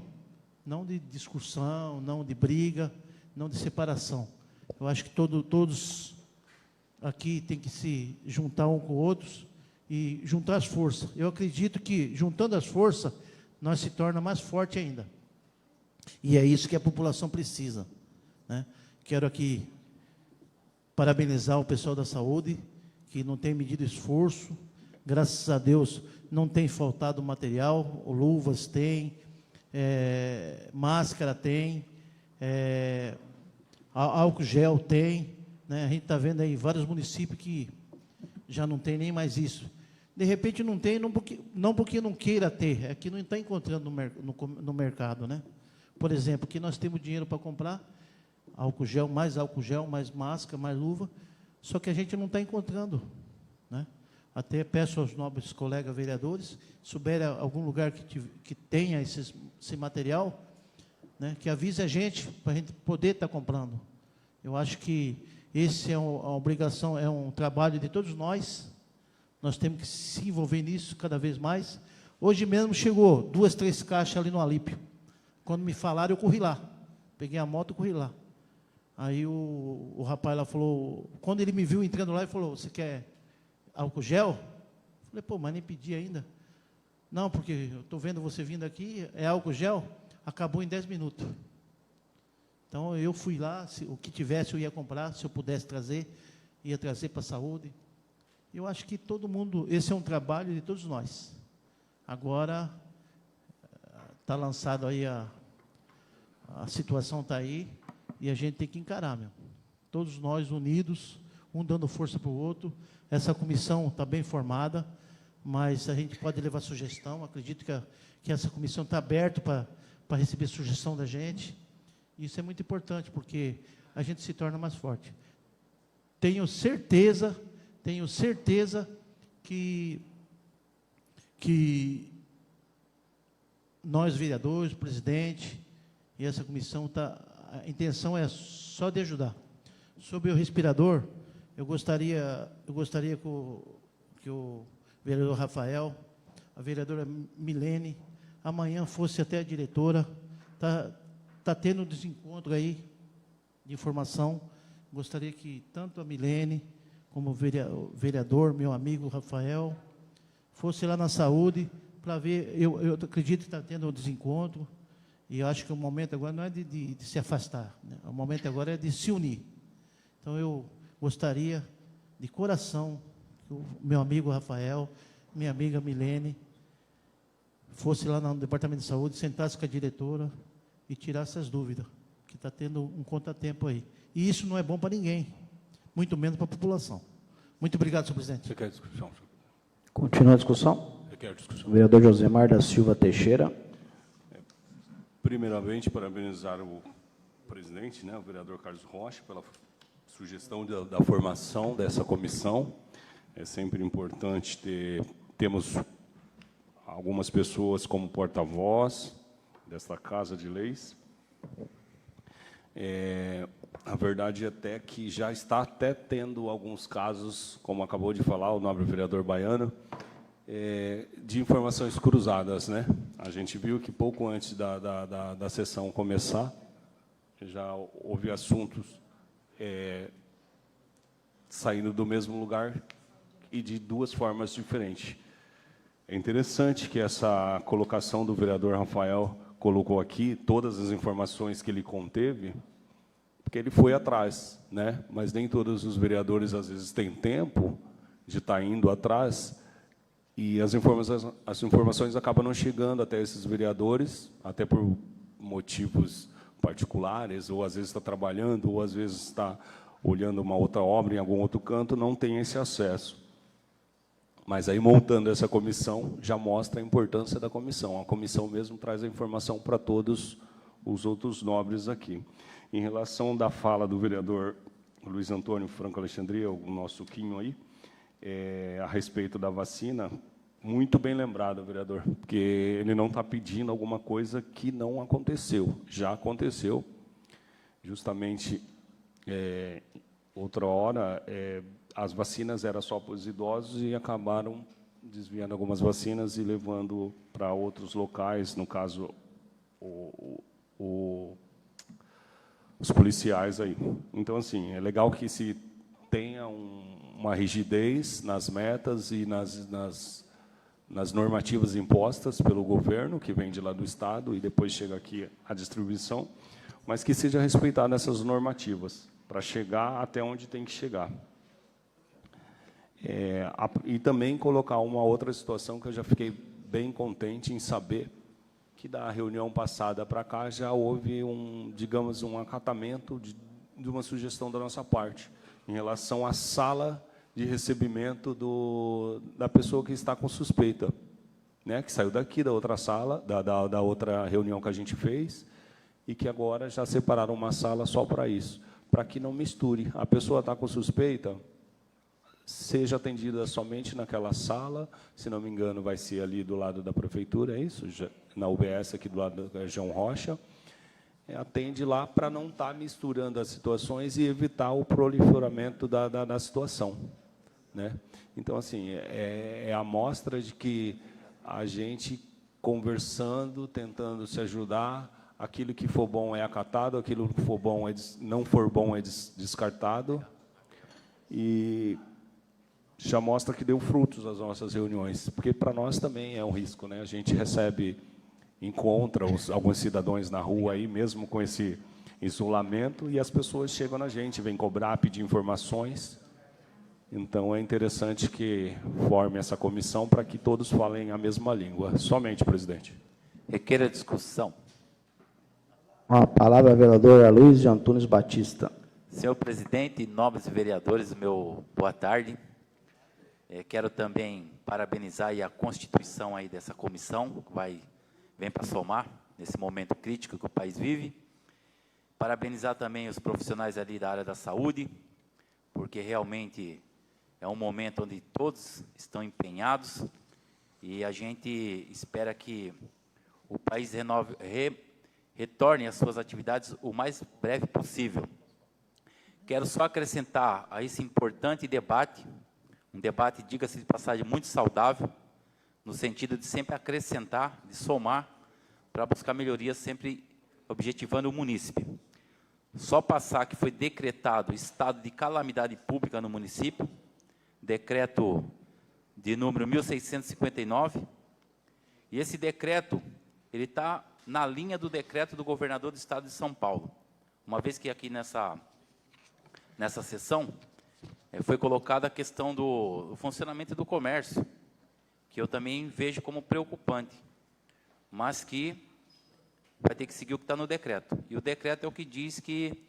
não de discussão, não de briga, não de separação. Eu acho que todos aqui têm que se juntar um com outros e juntar as forças. Eu acredito que, juntando as forças, nós se torna mais forte ainda. E é isso que a população precisa, né? Quero aqui parabenizar o pessoal da saúde, que não tem medido esforço. Graças a Deus, não tem faltado material, luvas tem, máscara tem, álcool gel tem, né? A gente está vendo aí vários municípios que já não tem nem mais isso. De repente não tem, não porque não queira ter, é que não está encontrando no mercado, né? Por exemplo, que nós temos dinheiro para comprar álcool gel, mais máscara, mais luva, só que a gente não está encontrando, né? Até peço aos nobres colegas vereadores, se souber algum lugar que tenha esse material, né, que avise a gente, para a gente poder estar comprando. Eu acho que esse é uma obrigação, é um trabalho de todos nós. Nós temos que se envolver nisso cada vez mais. Hoje mesmo chegou 2, 3 caixas ali no Alípio. Quando me falaram, eu corri lá. Peguei a moto e corri lá. Aí o rapaz lá falou, quando ele me viu entrando lá, ele falou, você quer álcool gel? Eu falei, pô, mas nem pedi ainda. Não, porque eu estou vendo você vindo aqui, é álcool gel? Acabou em 10 minutos. Então, eu fui lá, o que tivesse eu ia comprar, se eu pudesse trazer, ia trazer para a saúde. Eu acho que todo mundo, esse é um trabalho de todos nós. Agora, está lançado aí, a situação está aí, e a gente tem que encarar, meu. Todos nós unidos, um dando força para o outro. Essa comissão está bem formada, mas a gente pode levar sugestão. Acredito que essa comissão está aberta para receber sugestão da gente. Isso é muito importante, porque a gente se torna mais forte. Tenho certeza que nós, vereadores, presidente, e essa comissão, a intenção é só de ajudar. Sobre o respirador, eu gostaria que o vereador Rafael, a vereadora Milene, amanhã fosse até a diretora. Está tendo um desencontro aí de informação. Gostaria que tanto a Milene como o vereador, meu amigo Rafael, fosse lá na saúde para ver. Eu acredito que está tendo um desencontro, e eu acho que o momento agora não é de se afastar, né? O momento agora é de se unir. Então, eu gostaria, de coração, que o meu amigo Rafael, minha amiga Milene, fosse lá no Departamento de Saúde, sentasse com a diretora e tirasse as dúvidas, que está tendo um contratempo aí. E isso não é bom para ninguém, muito menos para a população. Muito obrigado, senhor presidente. Você quer discussão? Continua a discussão? Eu quero discussão. O vereador Josemar da Silva Teixeira. Primeiramente, parabenizar o presidente, né, o vereador Carlos Rocha, pela sugestão da formação dessa comissão. É sempre importante termos algumas pessoas como porta-voz desta Casa de Leis. A verdade é até que já está até tendo alguns casos, como acabou de falar o nobre vereador Baiano, de informações cruzadas, né? A gente viu que pouco antes da sessão começar, já houve assuntos saindo do mesmo lugar e de duas formas diferentes. É interessante que essa colocação do vereador Rafael colocou aqui, todas as informações que ele conteve, porque ele foi atrás, né? Mas nem todos os vereadores, às vezes, têm tempo de estar indo atrás, e as informações acabam não chegando até esses vereadores, até por motivos particulares, ou às vezes está trabalhando, ou às vezes está olhando uma outra obra em algum outro canto, não tem esse acesso. Mas aí, montando essa comissão, já mostra a importância da comissão. A comissão mesmo traz a informação para todos os outros nobres aqui. Em relação da fala do vereador Luiz Antônio Franco Alexandria, o nosso Quinho aí, a respeito da vacina, muito bem lembrado, vereador, porque ele não está pedindo alguma coisa que não aconteceu, já aconteceu. Justamente, outra hora, as vacinas eram só para os idosos e acabaram desviando algumas vacinas e levando para outros locais, no caso, os policiais aí. Então, assim, é legal que se tenha uma rigidez nas metas e nas normativas impostas pelo governo, que vem de lá do Estado, e depois chega aqui a distribuição, mas que seja respeitada essas normativas, para chegar até onde tem que chegar. E também colocar uma outra situação que eu já fiquei bem contente em saber, que da reunião passada para cá já houve digamos, um acatamento de uma sugestão da nossa parte, em relação à sala de recebimento da pessoa que está com suspeita, né, que saiu daqui da outra sala, da outra reunião que a gente fez, e que agora já separaram uma sala só para isso, para que não misture. A pessoa está com suspeita, seja atendida somente naquela sala, se não me engano, vai ser ali do lado da prefeitura, é isso? Na UBS, aqui do lado da João Rocha. Atende lá para não estar misturando as situações e evitar o proliferamento da situação, né? Então, assim, é a mostra de que a gente, conversando, tentando se ajudar, aquilo que for bom é acatado, aquilo que for bom não for bom é descartado, e já mostra que deu frutos as nossas reuniões, porque para nós também é um risco, né? A gente encontra alguns cidadãos na rua aí, mesmo com esse isolamento, e as pessoas chegam na gente, vêm cobrar, pedir informações. Então, é interessante que forme essa comissão para que todos falem a mesma língua. Somente, presidente. Requer a discussão. A palavra é vereador Luiz de Antunes Batista. Senhor presidente, nobres vereadores, meu boa tarde. Quero também parabenizar aí a constituição aí dessa comissão, que vem para somar nesse momento crítico que o país vive. Parabenizar também os profissionais ali da área da saúde, porque realmente é um momento onde todos estão empenhados e a gente espera que o país retorne às suas atividades o mais breve possível. Quero só acrescentar a esse importante debate, um debate, diga-se de passagem, muito saudável, no sentido de sempre acrescentar, de somar, para buscar melhorias, sempre objetivando o munícipe. Só passar que foi decretado estado de calamidade pública no município, decreto de número 1659, e esse decreto, ele está na linha do decreto do governador do estado de São Paulo, uma vez que aqui nessa sessão foi colocada a questão do funcionamento do comércio, que eu também vejo como preocupante, mas que vai ter que seguir o que está no decreto. E o decreto é o que diz que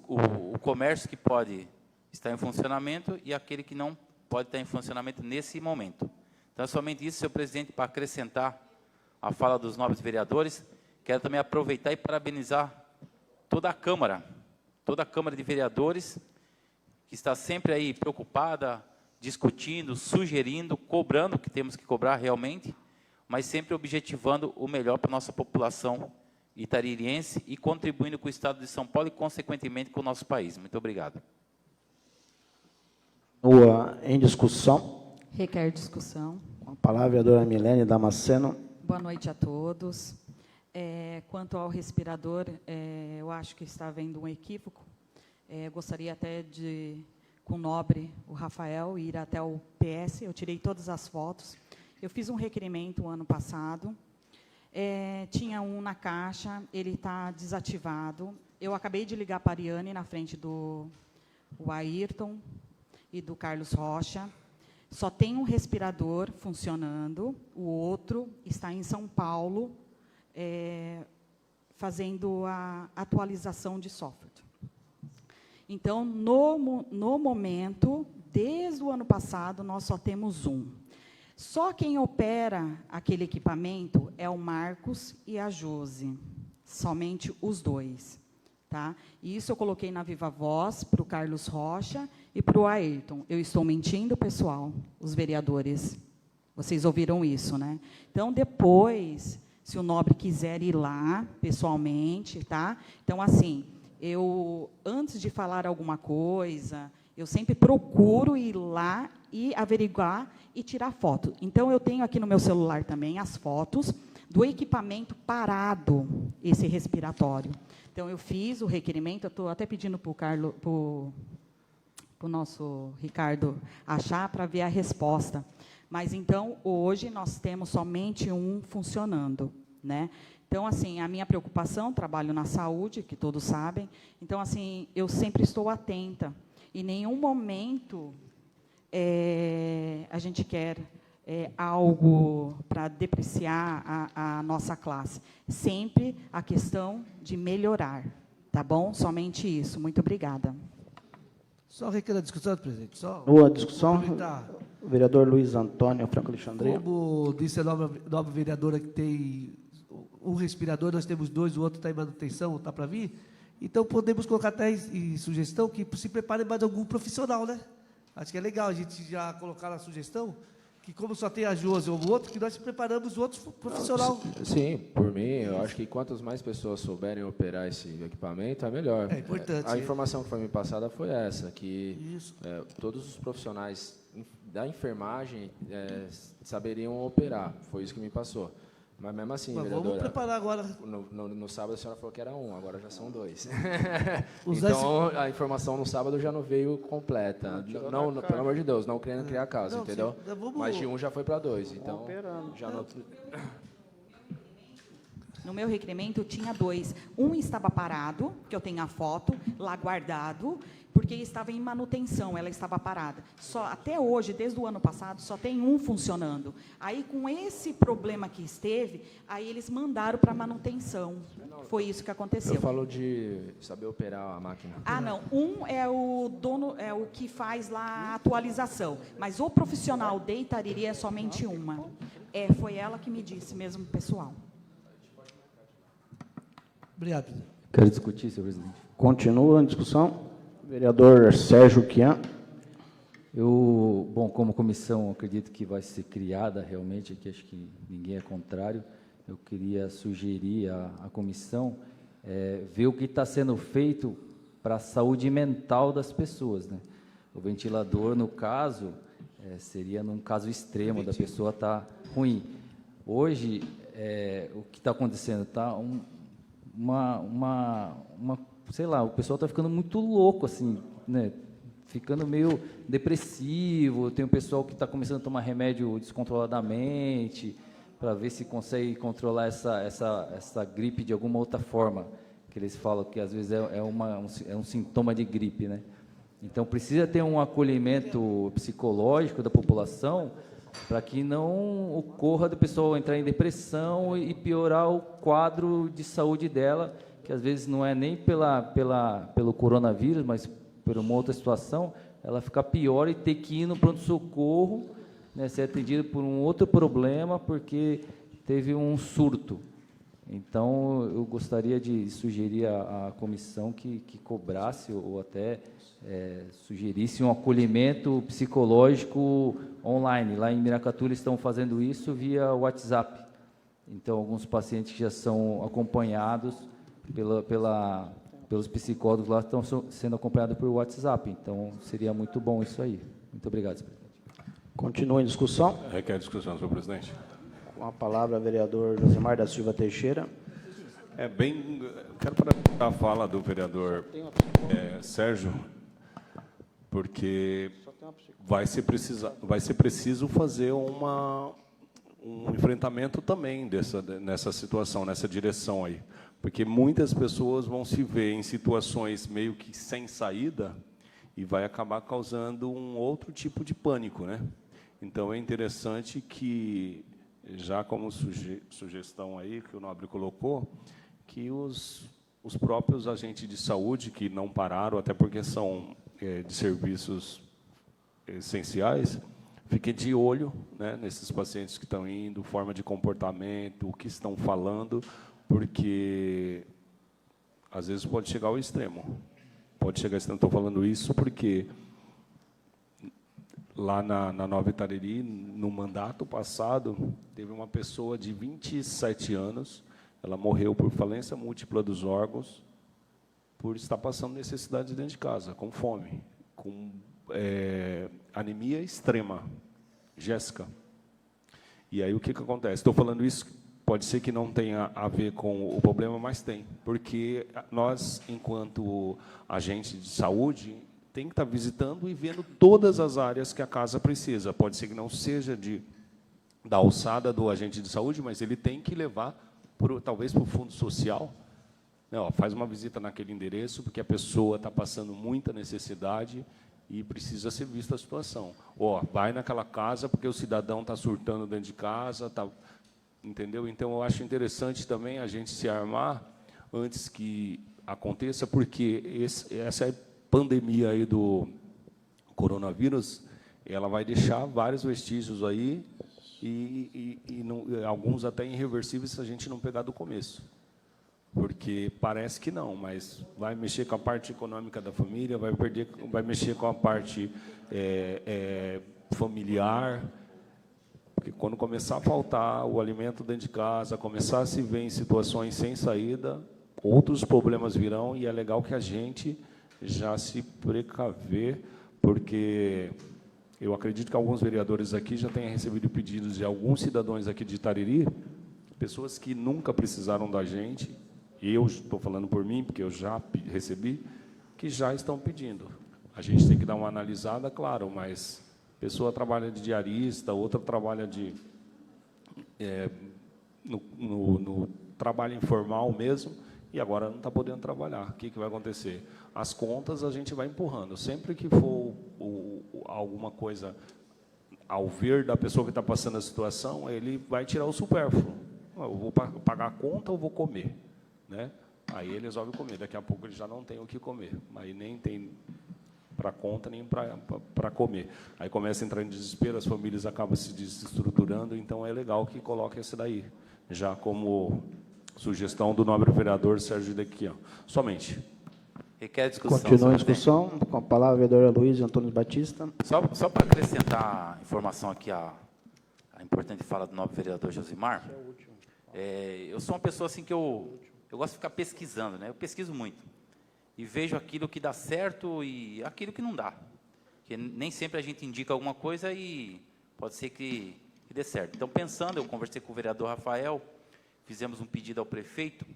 o comércio que pode estar em funcionamento e aquele que não pode estar em funcionamento nesse momento. Então, é somente isso, senhor presidente, para acrescentar a fala dos nobres vereadores. Quero também aproveitar e parabenizar toda a Câmara de Vereadores, que está sempre aí preocupada, discutindo, sugerindo, cobrando, que temos que cobrar realmente, mas sempre objetivando o melhor para a nossa população itaririense e contribuindo com o Estado de São Paulo e, consequentemente, com o nosso país. Muito obrigado. Em discussão. Requer discussão. Com a palavra, a vereadora Milene Damasceno. Boa noite a todos. Quanto ao respirador, eu acho que está havendo um equívoco. Gostaria até de, com o nobre, o Rafael, ir até o PS. Eu tirei todas as fotos. Eu fiz um requerimento ano passado. Tinha um na caixa, ele está desativado. Eu acabei de ligar para a Ariane, na frente do Ayrton e do Carlos Rocha. Só tem um respirador funcionando, o outro está em São Paulo, fazendo a atualização de software. Então, no momento, desde o ano passado, nós só temos um. Só quem opera aquele equipamento é o Marcos e a Josi, somente os dois. Tá? E isso eu coloquei na Viva Voz para o Carlos Rocha e para o Ayrton. Eu estou mentindo, pessoal, os vereadores. Vocês ouviram isso, né? Então, depois, se o nobre quiser ir lá, pessoalmente, tá? Então, assim, antes de falar alguma coisa, eu sempre procuro ir lá e averiguar e tirar foto. Então, eu tenho aqui no meu celular também as fotos do equipamento parado, esse respiratório. Então, eu fiz o requerimento, eu estou até pedindo para o nosso Ricardo achar para ver a resposta. Mas, então, hoje nós temos somente um funcionando, né? Então, assim, a minha preocupação, trabalho na saúde, que todos sabem, então, assim, eu sempre estou atenta. Em nenhum momento a gente quer algo para depreciar a nossa classe. Sempre a questão de melhorar, tá bom? Somente isso. Muito obrigada. Só requer a discussão, presidente. Boa discussão. Aproveitar. O vereador Luiz Antônio Franco Alexandria. Como disse a nova vereadora que tem um respirador, nós temos dois, o outro está em manutenção, está para vir. Então, podemos colocar até em sugestão que se prepare mais algum profissional, né? Acho que é legal a gente já colocar na sugestão que, como só tem a Josi ou o outro, que nós preparamos outros profissional. Sim, por mim, eu acho que quantas mais pessoas souberem operar esse equipamento, é melhor. É importante. A informação que foi me passada foi essa, que Isso. todos os profissionais da enfermagem saberiam operar. Foi isso que me passou. Mas mesmo assim, Mas vereadora, vamos preparar agora. no sábado a senhora falou que era 1, agora já são 2. Usar Então, a informação no sábado já não veio completa. Não, pelo amor de Deus, não querendo criar caso, Não, entendeu? sim, vamos- Mas de 1 já foi para 2, então já não... No meu requerimento tinha 2. Um estava parado, que eu tenho a foto, lá guardado, porque estava em manutenção, ela estava parada. Só até hoje, desde o ano passado, só tem um funcionando. Aí, com esse problema que esteve, aí eles mandaram para manutenção. Foi isso que aconteceu. Eu falo de saber operar a máquina. Ah, não. Um é o dono, é o que faz lá a atualização. Mas o profissional de Itariri é somente uma. Foi ela que me disse mesmo, pessoal. Obrigado. Quero discutir, senhor presidente. Continua a discussão. Vereador Sérgio Kian. Bom, como comissão, acredito que vai ser criada realmente, aqui acho que ninguém é contrário. Eu queria sugerir à comissão ver o que está sendo feito para a saúde mental das pessoas, né? O ventilador, no caso, seria num caso extremo, da pessoa estar ruim. Hoje, o que está acontecendo? Está sei lá, o pessoal está ficando muito louco, assim, né? Ficando meio depressivo. Tem um pessoal que está começando a tomar remédio descontroladamente para ver se consegue controlar essa gripe de alguma outra forma, que eles falam que às vezes é um sintoma de gripe, né? Então precisa ter um acolhimento psicológico da população para que não ocorra do pessoal entrar em depressão e piorar o quadro de saúde dela, que às vezes não é nem pelo coronavírus, mas por uma outra situação, ela ficar pior e ter que ir no pronto-socorro, né, ser atendido por um outro problema, porque teve um surto. Então, eu gostaria de sugerir à comissão que cobrasse ou até sugerisse um acolhimento psicológico online. Lá em Miracatu, eles estão fazendo isso via WhatsApp. Então, alguns pacientes que já são acompanhados pelos psicólogos lá estão sendo acompanhados por WhatsApp. Então, seria muito bom isso aí. Muito obrigado, senhor presidente. Continua em discussão. Requer discussão, senhor presidente. Com a palavra, vereador Josimar da Silva Teixeira. Quero parabenizar a fala do vereador Sérgio, porque vai ser preciso fazer um enfrentamento também nessa situação, nessa direção aí. Porque muitas pessoas vão se ver em situações meio que sem saída e vai acabar causando um outro tipo de pânico, né? Então, é interessante que, já como sugestão aí que o Nobre colocou, que os próprios agentes de saúde, que não pararam, até porque são de serviços essenciais, fiquem de olho, né, nesses pacientes que estão indo, forma de comportamento, o que estão falando, porque às vezes pode chegar ao extremo. Pode chegar ao extremo. Estou falando isso porque lá na Nova Itariri, no mandato passado, teve uma pessoa de 27 anos, ela morreu por falência múltipla dos órgãos, por estar passando necessidades dentro de casa, com fome, com anemia extrema. Jéssica. E aí o que acontece? Estou falando isso, pode ser que não tenha a ver com o problema, mas tem, porque nós, enquanto agente de saúde, tem que estar visitando e vendo todas as áreas que a casa precisa. Pode ser que não seja da alçada do agente de saúde, mas ele tem que levar, talvez, para o fundo social. Não, faz uma visita naquele endereço, porque a pessoa está passando muita necessidade e precisa ser vista a situação. Vai naquela casa, porque o cidadão está surtando dentro de casa, entendeu? Então, eu acho interessante também a gente se armar antes que aconteça, porque essa pandemia aí do coronavírus, ela vai deixar vários vestígios aí, e alguns até irreversíveis se a gente não pegar do começo. porque parece que não, mas vai mexer com a parte econômica da família, vai mexer com a parte familiar, porque quando começar a faltar o alimento dentro de casa, começar a se ver em situações sem saída, outros problemas virão, e é legal que a gente já se precaver, porque eu acredito que alguns vereadores aqui já tenham recebido pedidos de alguns cidadãos aqui de Itariri, pessoas que nunca precisaram da gente, eu estou falando por mim, porque eu já recebi, que já estão pedindo. A gente tem que dar uma analisada, claro, mas a pessoa trabalha de diarista, outra trabalha no trabalho informal mesmo, e agora não está podendo trabalhar. O que vai acontecer? As contas a gente vai empurrando. Sempre que for alguma coisa ao ver da pessoa que está passando a situação, ele vai tirar o supérfluo. Eu vou pagar a conta ou vou comer? Né? Aí ele resolve comer. Daqui a pouco ele já não tem o que comer. Aí nem tem para conta, nem para comer. Aí começa a entrar em desespero, as famílias acabam se desestruturando, então é legal que coloque esse daí, já como sugestão do nobre vereador Sérgio Dequian. Somente. Requer discussão. Continua a discussão, com a palavra a vereadora Luiz Antônio Batista. Só para acrescentar informação aqui, a importante fala do nobre vereador Josimar, eu sou uma pessoa assim que eu gosto de ficar pesquisando, né? Eu pesquiso muito. E vejo aquilo que dá certo e aquilo que não dá. Porque nem sempre a gente indica alguma coisa e pode ser que dê certo. Então, pensando, eu conversei com o vereador Rafael, fizemos um pedido ao prefeito,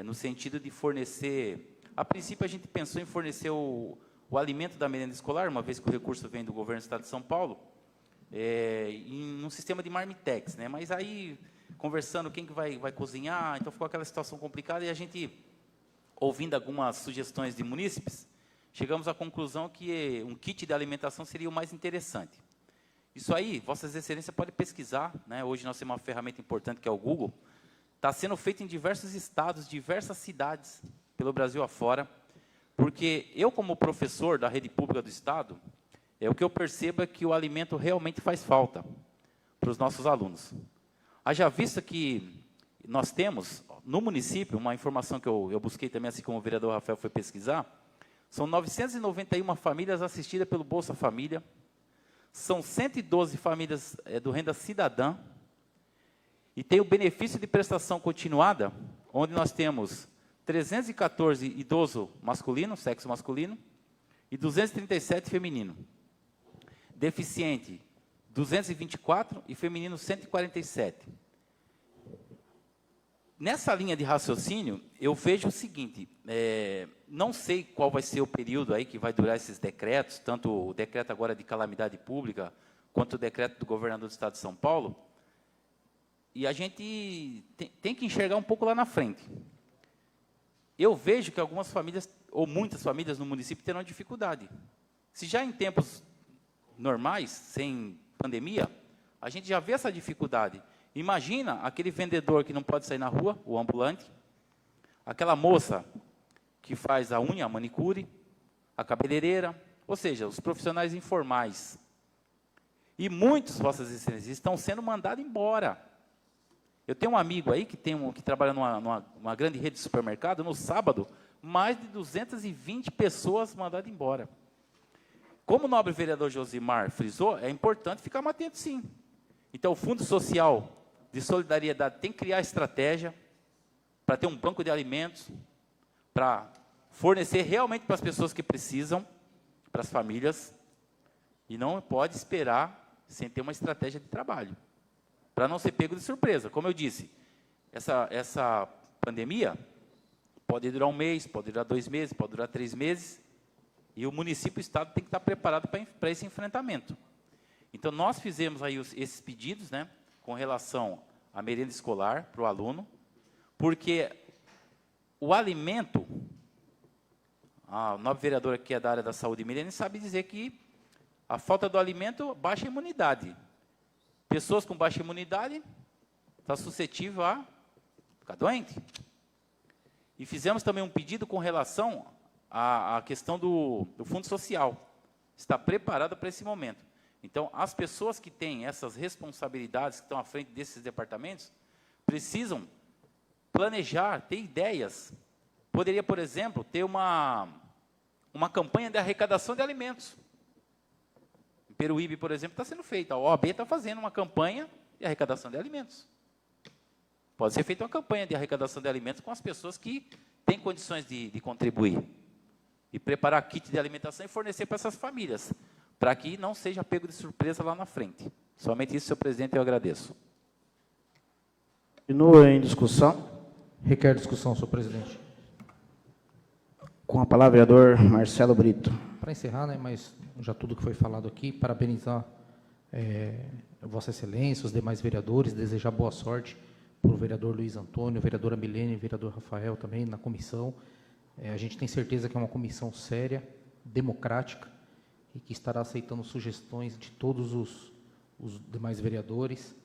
no sentido de fornecer... A princípio, a gente pensou em fornecer o alimento da merenda escolar, uma vez que o recurso vem do governo do Estado de São Paulo, em um sistema de marmitex, né? Mas aí, conversando, quem que vai cozinhar, então ficou aquela situação complicada, e a gente, ouvindo algumas sugestões de munícipes, chegamos à conclusão que um kit de alimentação seria o mais interessante. Isso aí, Vossas Excelências podem pesquisar, né? Hoje nós temos uma ferramenta importante que é o Google, está sendo feito em diversos estados, diversas cidades, pelo Brasil afora, porque eu, como professor da rede pública do Estado, o que eu percebo é que o alimento realmente faz falta para os nossos alunos. Haja vista que nós temos, no município, uma informação que eu busquei também, assim como o vereador Rafael foi pesquisar, são 991 famílias assistidas pelo Bolsa Família, são 112 famílias do Renda Cidadã, e tem o benefício de prestação continuada, onde nós temos 314 idoso masculino, sexo masculino, e 237 feminino. Deficiente, 224 e feminino 147. Nessa linha de raciocínio, eu vejo o seguinte, não sei qual vai ser o período aí que vai durar esses decretos, tanto o decreto agora de calamidade pública, quanto o decreto do governador do Estado de São Paulo, e a gente tem que enxergar um pouco lá na frente. Eu vejo que algumas famílias, ou muitas famílias no município, terão dificuldade. Se já em tempos normais, sem pandemia, a gente já vê essa dificuldade. Imagina aquele vendedor que não pode sair na rua, o ambulante, aquela moça que faz a unha, a manicure, a cabeleireira, ou seja, os profissionais informais. E muitos, Vossas Excelências, estão sendo mandados embora. Eu tenho um amigo aí que trabalha numa grande rede de supermercado, no sábado, mais de 220 pessoas mandadas embora. Como o nobre vereador Josimar frisou, é importante ficar atento, sim. Então, o Fundo Social de Solidariedade tem que criar estratégia para ter um banco de alimentos, para fornecer realmente para as pessoas que precisam, para as famílias, e não pode esperar sem ter uma estratégia de trabalho, para não ser pego de surpresa. Como eu disse, essa pandemia pode durar 1 mês, pode durar 2 meses, pode durar 3 meses, e o município e o Estado tem que estar preparado para esse enfrentamento. Então, nós fizemos aí esses pedidos, né, com relação à merenda escolar para o aluno, porque o alimento, a nobre vereadora que é da área da saúde, Milene, sabe dizer que a falta do alimento baixa a imunidade. Pessoas com baixa imunidade estão suscetíveis a ficar doente. E fizemos também um pedido com relação à questão do Fundo Social. Está preparado para esse momento. Então, as pessoas que têm essas responsabilidades, que estão à frente desses departamentos, precisam planejar, ter ideias. Poderia, por exemplo, ter uma campanha de arrecadação de alimentos. Em Peruíbe, por exemplo, está sendo feita. A OAB está fazendo uma campanha de arrecadação de alimentos. Pode ser feita uma campanha de arrecadação de alimentos com as pessoas que têm condições de contribuir. E preparar kit de alimentação e fornecer para essas famílias, para que não seja pego de surpresa lá na frente. Somente isso, senhor presidente, eu agradeço. Continua em discussão. Requer discussão, senhor presidente. Com a palavra, vereador Marcelo Brito. Para encerrar, né, mas já tudo que foi falado aqui, parabenizar Vossa Excelência, os demais vereadores, desejar boa sorte para o vereador Luiz Antônio, vereadora Milene e vereador Rafael também na comissão. A gente tem certeza que é uma comissão séria, democrática, e que estará aceitando sugestões de todos os demais vereadores.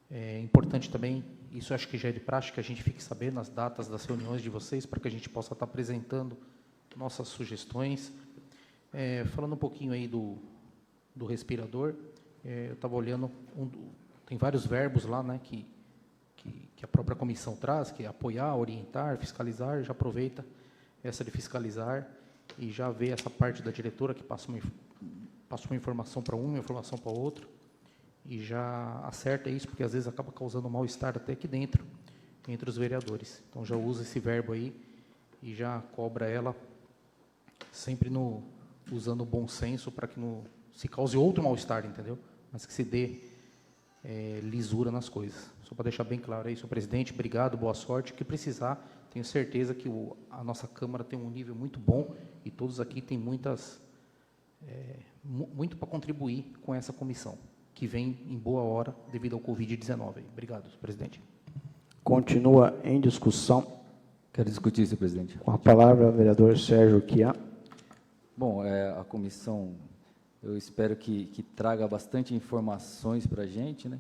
É importante também, isso acho que já é de praxe, que a gente fique sabendo as datas das reuniões de vocês, para que a gente possa estar apresentando nossas sugestões. Falando um pouquinho aí do respirador, eu estava olhando, tem vários verbos lá, né, que a própria comissão traz, que é apoiar, orientar, fiscalizar. Já aproveita essa de fiscalizar e já vê essa parte da diretora que passa uma informação para uma informação para outro, e já acerta isso, porque às vezes acaba causando mal-estar até aqui dentro, entre os vereadores. Então já usa esse verbo aí e já cobra ela sempre usando o bom senso, para que não se cause outro mal-estar, entendeu? Mas que se dê lisura nas coisas. Só para deixar bem claro aí, senhor presidente, obrigado, boa sorte. O que precisar, tenho certeza que a nossa Câmara tem um nível muito bom e todos aqui têm muito para contribuir com essa comissão, que vem em boa hora devido ao Covid-19. Obrigado, senhor presidente. Continua em discussão. Quero discutir, senhor presidente. Com a palavra, vereador Sérgio Kian. Bom, a comissão, eu espero que traga bastante informações para a gente, né?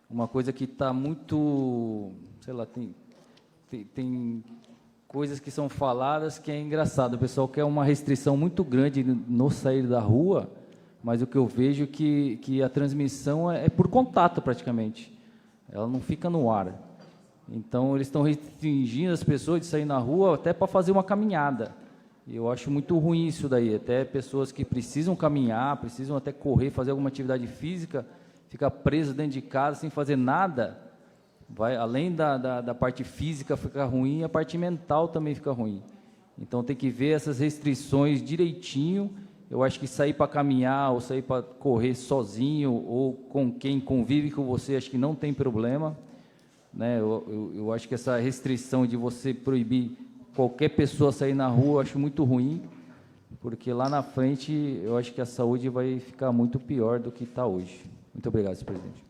Uma coisa que está muito, sei lá, tem coisas que são faladas que é engraçado. O pessoal quer uma restrição muito grande no sair da rua, mas o que eu vejo que a transmissão é por contato, praticamente. Ela não fica no ar. Então, eles estão restringindo as pessoas de sair na rua até para fazer uma caminhada. E eu acho muito ruim isso daí. Até pessoas que precisam caminhar, precisam até correr, fazer alguma atividade física, ficar preso dentro de casa sem fazer nada, além da parte física ficar ruim, a parte mental também fica ruim. Então, tem que ver essas restrições direitinho. Eu acho que sair para caminhar ou sair para correr sozinho ou com quem convive com você, acho que não tem problema, né? Eu acho que essa restrição de você proibir qualquer pessoa sair na rua, eu acho muito ruim, porque lá na frente eu acho que a saúde vai ficar muito pior do que está hoje. Muito obrigado, senhor presidente.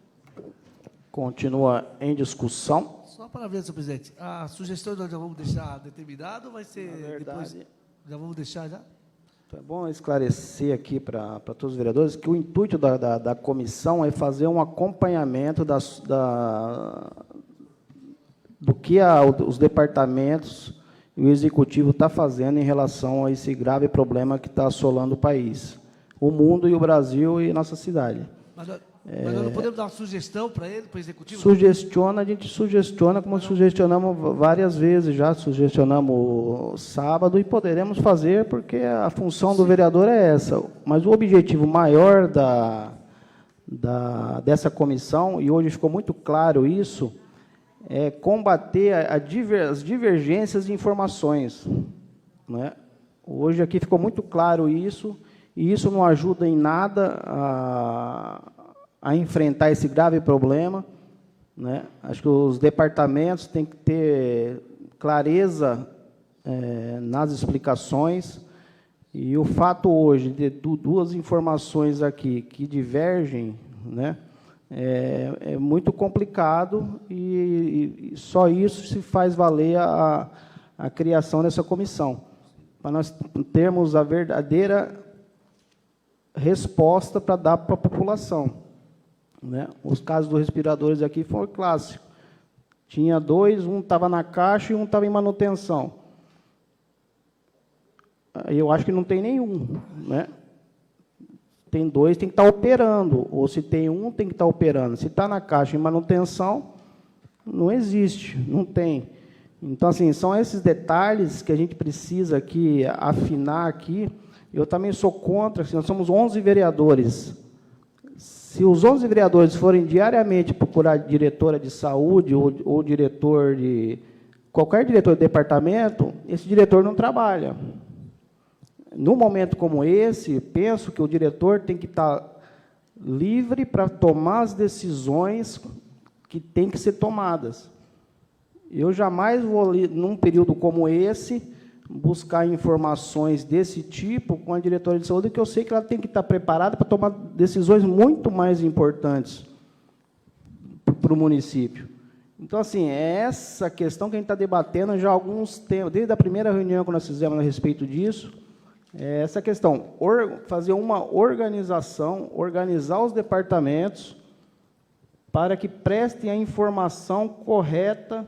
Continua em discussão. Só para ver, senhor presidente, a sugestão nós já vamos deixar determinada ou vai ser depois? Já vamos deixar já? É bom esclarecer aqui para todos os vereadores que o intuito da comissão é fazer um acompanhamento do que os departamentos e o executivo está fazendo em relação a esse grave problema que está assolando o país, o mundo e o Brasil e nossa cidade. Mas nós não podemos dar uma sugestão para ele, para o executivo? A gente sugestiona, como sugestionamos várias vezes já, sugestionamos sábado e poderemos fazer, porque a função do vereador é essa. Mas o objetivo maior dessa comissão, e hoje ficou muito claro isso, é combater as divergências de informações, né? Hoje aqui ficou muito claro isso, e isso não ajuda em nada a enfrentar esse grave problema, né? Acho que os departamentos têm que ter clareza nas explicações, e o fato hoje de duas informações aqui que divergem, né, é muito complicado, e só isso se faz valer a criação dessa comissão, para nós termos a verdadeira resposta para dar para a população, né? Os casos dos respiradores aqui foram clássicos. Tinha dois, um estava na caixa e um estava em manutenção. Eu acho que não tem nenhum, né? Tem dois, tem que estar operando, ou se tem um, tem que estar operando. Se está na caixa em manutenção, não existe, não tem. Então, assim, são esses detalhes que a gente precisa aqui afinar aqui. Eu também sou contra, assim, nós somos 11 vereadores. Se os 11 vereadores forem diariamente procurar diretora de saúde ou diretor de... qualquer diretor de departamento, esse diretor não trabalha. Num momento como esse, penso que o diretor tem que estar livre para tomar as decisões que têm que ser tomadas. Eu jamais vou, num período como esse, buscar informações desse tipo com a diretora de saúde, que eu sei que ela tem que estar preparada para tomar decisões muito mais importantes para o município. Então, assim, é essa questão que a gente está debatendo já há alguns tempos, desde a primeira reunião que nós fizemos a respeito disso, é essa questão, fazer uma organização, organizar os departamentos para que prestem a informação correta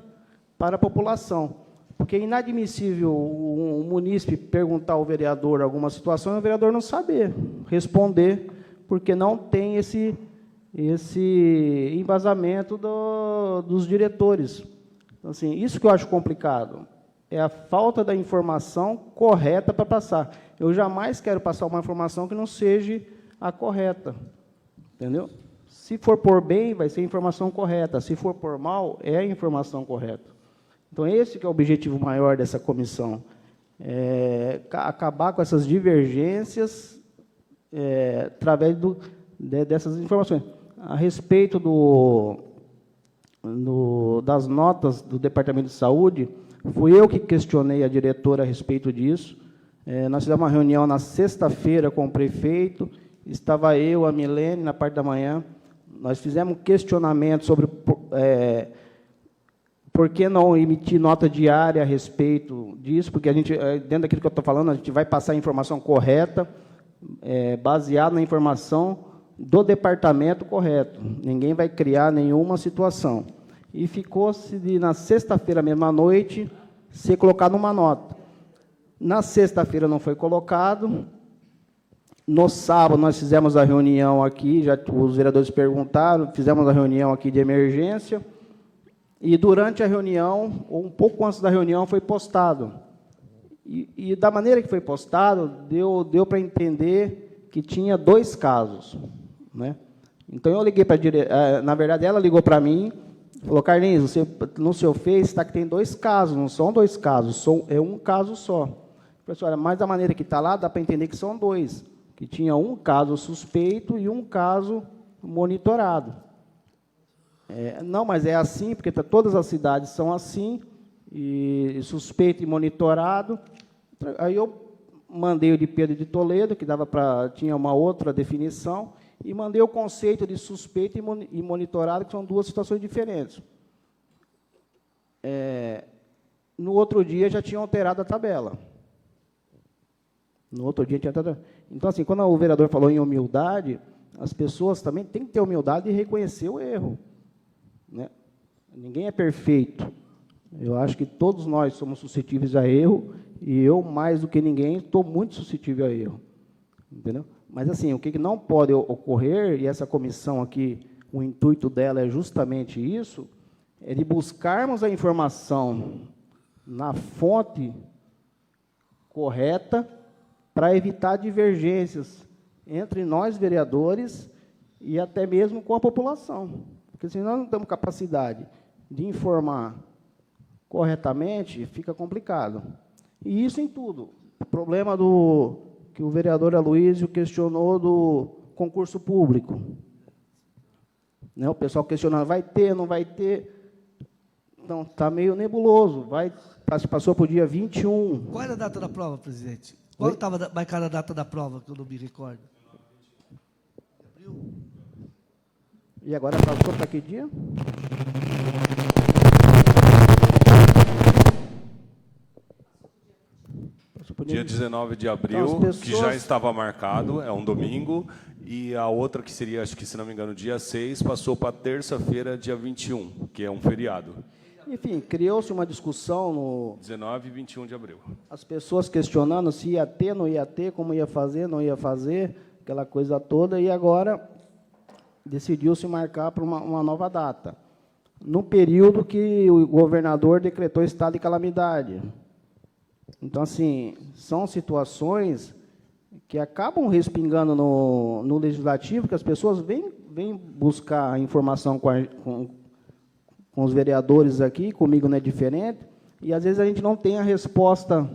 para a população. Porque é inadmissível um munícipe perguntar ao vereador alguma situação e o vereador não saber responder, porque não tem esse embasamento dos diretores. Então, assim, isso que eu acho complicado, é a falta da informação correta para passar. Eu jamais quero passar uma informação que não seja a correta, entendeu? Se for por bem, vai ser a informação correta, se for por mal, é a informação correta. Então, esse que é o objetivo maior dessa comissão, acabar com essas divergências através dessas informações. A respeito das notas do Departamento de Saúde, fui eu que questionei a diretora a respeito disso. Nós fizemos uma reunião na sexta-feira com o prefeito, estava eu, a Milene, na parte da manhã. Nós fizemos questionamento sobre por que não emitir nota diária a respeito disso, porque a gente, dentro daquilo que eu estou falando, a gente vai passar a informação correta, baseada na informação do departamento correto. Ninguém vai criar nenhuma situação. E ficou-se na sexta-feira, mesma noite, ser colocado uma nota. Na sexta-feira não foi colocado. No sábado nós fizemos a reunião aqui, já os vereadores perguntaram, fizemos a reunião aqui de emergência. E durante a reunião, ou um pouco antes da reunião, foi postado. E da maneira que foi postado, deu para entender que tinha 2 casos. Né? Então, eu liguei para a diretora, na verdade, ela ligou para mim, falou, Carlinhos, você, no seu Face está que tem 2 casos, não são 2 casos, é um caso só. Professora, mas da maneira que está lá, dá para entender que são 2, que tinha um caso suspeito e um caso monitorado. Não, mas é assim, porque todas as cidades são assim, e suspeito e monitorado. Aí eu mandei o de Pedro de Toledo, que tinha uma outra definição, e mandei o conceito de suspeito e monitorado, que são 2 situações diferentes. No outro dia já tinha alterado a tabela. No outro dia tinha alterado. Então, assim, quando o vereador falou em humildade, as pessoas também têm que ter humildade e reconhecer o erro. Né? Ninguém é perfeito. Eu acho que todos nós somos suscetíveis a erro, e eu, mais do que ninguém, estou muito suscetível a erro. Entendeu? Mas, assim, o que não pode ocorrer, e essa comissão aqui, o intuito dela é justamente isso, é de buscarmos a informação na fonte correta para evitar divergências entre nós, vereadores, e até mesmo com a população. Porque, se nós não temos capacidade de informar corretamente, fica complicado. E isso em tudo. O problema que o vereador Aloysio questionou do concurso público. Né? O pessoal questionando, vai ter, não vai ter? Então, está meio nebuloso. Passou para o dia 21. Qual era a data da prova, presidente? Qual estava marcada a data da prova, que eu não me recordo? Abril? E agora passou para que dia? Dia 19 de abril, então, pessoas... que já estava marcado, é um domingo, e a outra, que seria, acho que, se não me engano, dia 6, passou para terça-feira, dia 21, que é um feriado. Enfim, criou-se uma discussão no... 19 e 21 de abril. As pessoas questionando se ia ter, não ia ter, como ia fazer, não ia fazer, aquela coisa toda, e agora decidiu-se marcar para uma nova data. no período que o governador decretou estado de calamidade. Então, assim, são situações que acabam respingando no legislativo, que as pessoas vêm buscar informação com os vereadores aqui, comigo não é diferente, e às vezes a gente não tem a resposta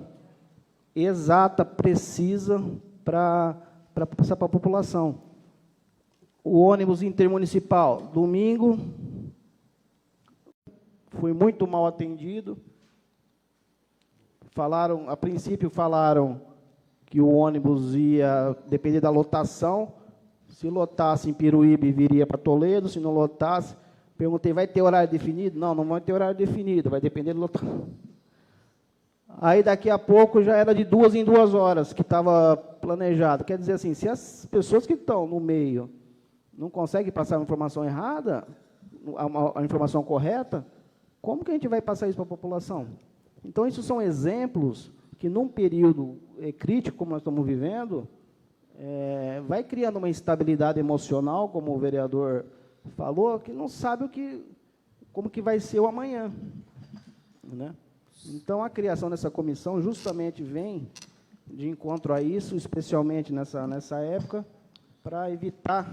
exata, precisa, para passar para a população. O ônibus intermunicipal, domingo, fui muito mal atendido. A princípio falaram que o ônibus ia depender da lotação. Se lotasse em Piruíbe, viria para Toledo. Se não lotasse, perguntei, vai ter horário definido? Não, não vai ter horário definido, vai depender do lotação. Aí, daqui a pouco, já era de 2 em 2 horas que estava planejado. Quer dizer assim, se as pessoas que estão no meio não conseguem passar a informação errada, a informação correta, como que a gente vai passar isso para a população? Então, isso são exemplos que, num período crítico, como nós estamos vivendo, vai criando uma instabilidade emocional, como o vereador falou, que não sabe como que vai ser o amanhã, né? Então, a criação dessa comissão justamente vem de encontro a isso, especialmente nessa época, para evitar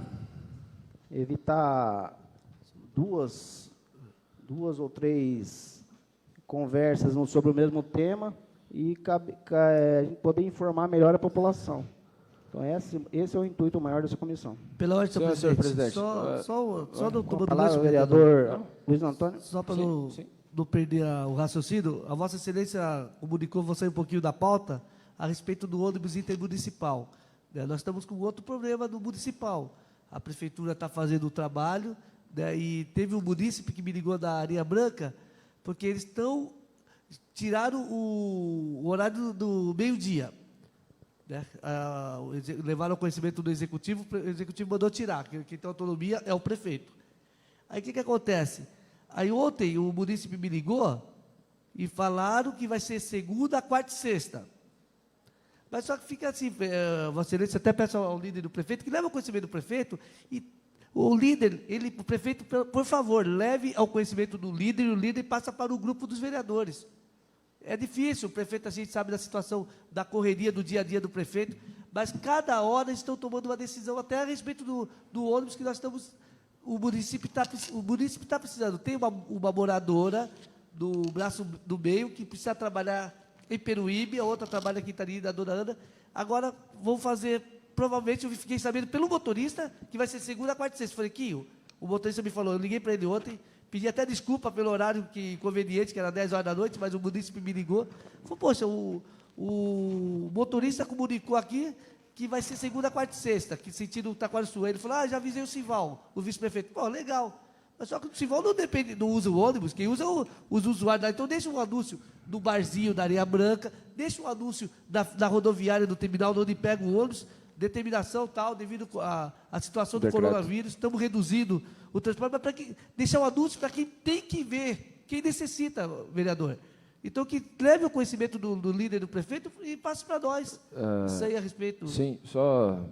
duas ou três conversas sobre o mesmo tema e poder informar melhor a população. Então, esse é o intuito maior dessa comissão. Pela ordem, senhor presidente. Só do comando, vereador Luiz Antônio. Só para não perder o raciocínio, a Vossa Excelência comunicou você um pouquinho da pauta a respeito do ônibus intermunicipal. Nós estamos com outro problema no municipal. A prefeitura está fazendo o trabalho, né, e teve um munícipe que me ligou da Areia Branca, porque eles tiraram o horário do meio-dia. Né? Levaram ao conhecimento do executivo, o executivo mandou tirar, quem tem autonomia é o prefeito. Aí o que acontece? Aí ontem o munícipe me ligou e falaram que vai ser segunda, quarta e sexta. Mas só que fica assim, Vossa Excelência, até peço ao líder do prefeito, que leve ao conhecimento do prefeito, e o líder, o prefeito, por favor, leve ao conhecimento do líder, e o líder passa para o grupo dos vereadores. É difícil, o prefeito, a gente sabe da situação da correria do dia a dia do prefeito, mas cada hora estão tomando uma decisão, até a respeito do ônibus que nós estamos... O município está precisando. Tem uma moradora do braço do meio que precisa trabalhar em Peruíbe, a outra trabalha aqui em Itariri, da dona Ana. Agora vão fazer, provavelmente, eu fiquei sabendo pelo motorista, que vai ser segunda, quarta e sexta. Falei, Quinho, o motorista me falou, eu liguei para ele ontem, pedi até desculpa pelo horário conveniente, que era 10 horas da noite, mas o município me ligou. Falei, poxa, o motorista comunicou aqui que vai ser segunda, quarta e sexta, que sentido Taquarussu. Ele falou, já avisei o Sival, o vice-prefeito. Pô, legal. Mas só que o Sival não usa o ônibus, quem usa os usuários. Então, deixa um anúncio do barzinho da Areia Branca, deixa um anúncio da rodoviária do terminal, onde pega o ônibus, determinação tal, devido à situação do coronavírus, estamos reduzindo o transporte, mas deixar um anúncio para quem tem que ver, quem necessita, vereador. Então, que leve o conhecimento do líder do prefeito e passe para nós. Isso aí a respeito. Sim, só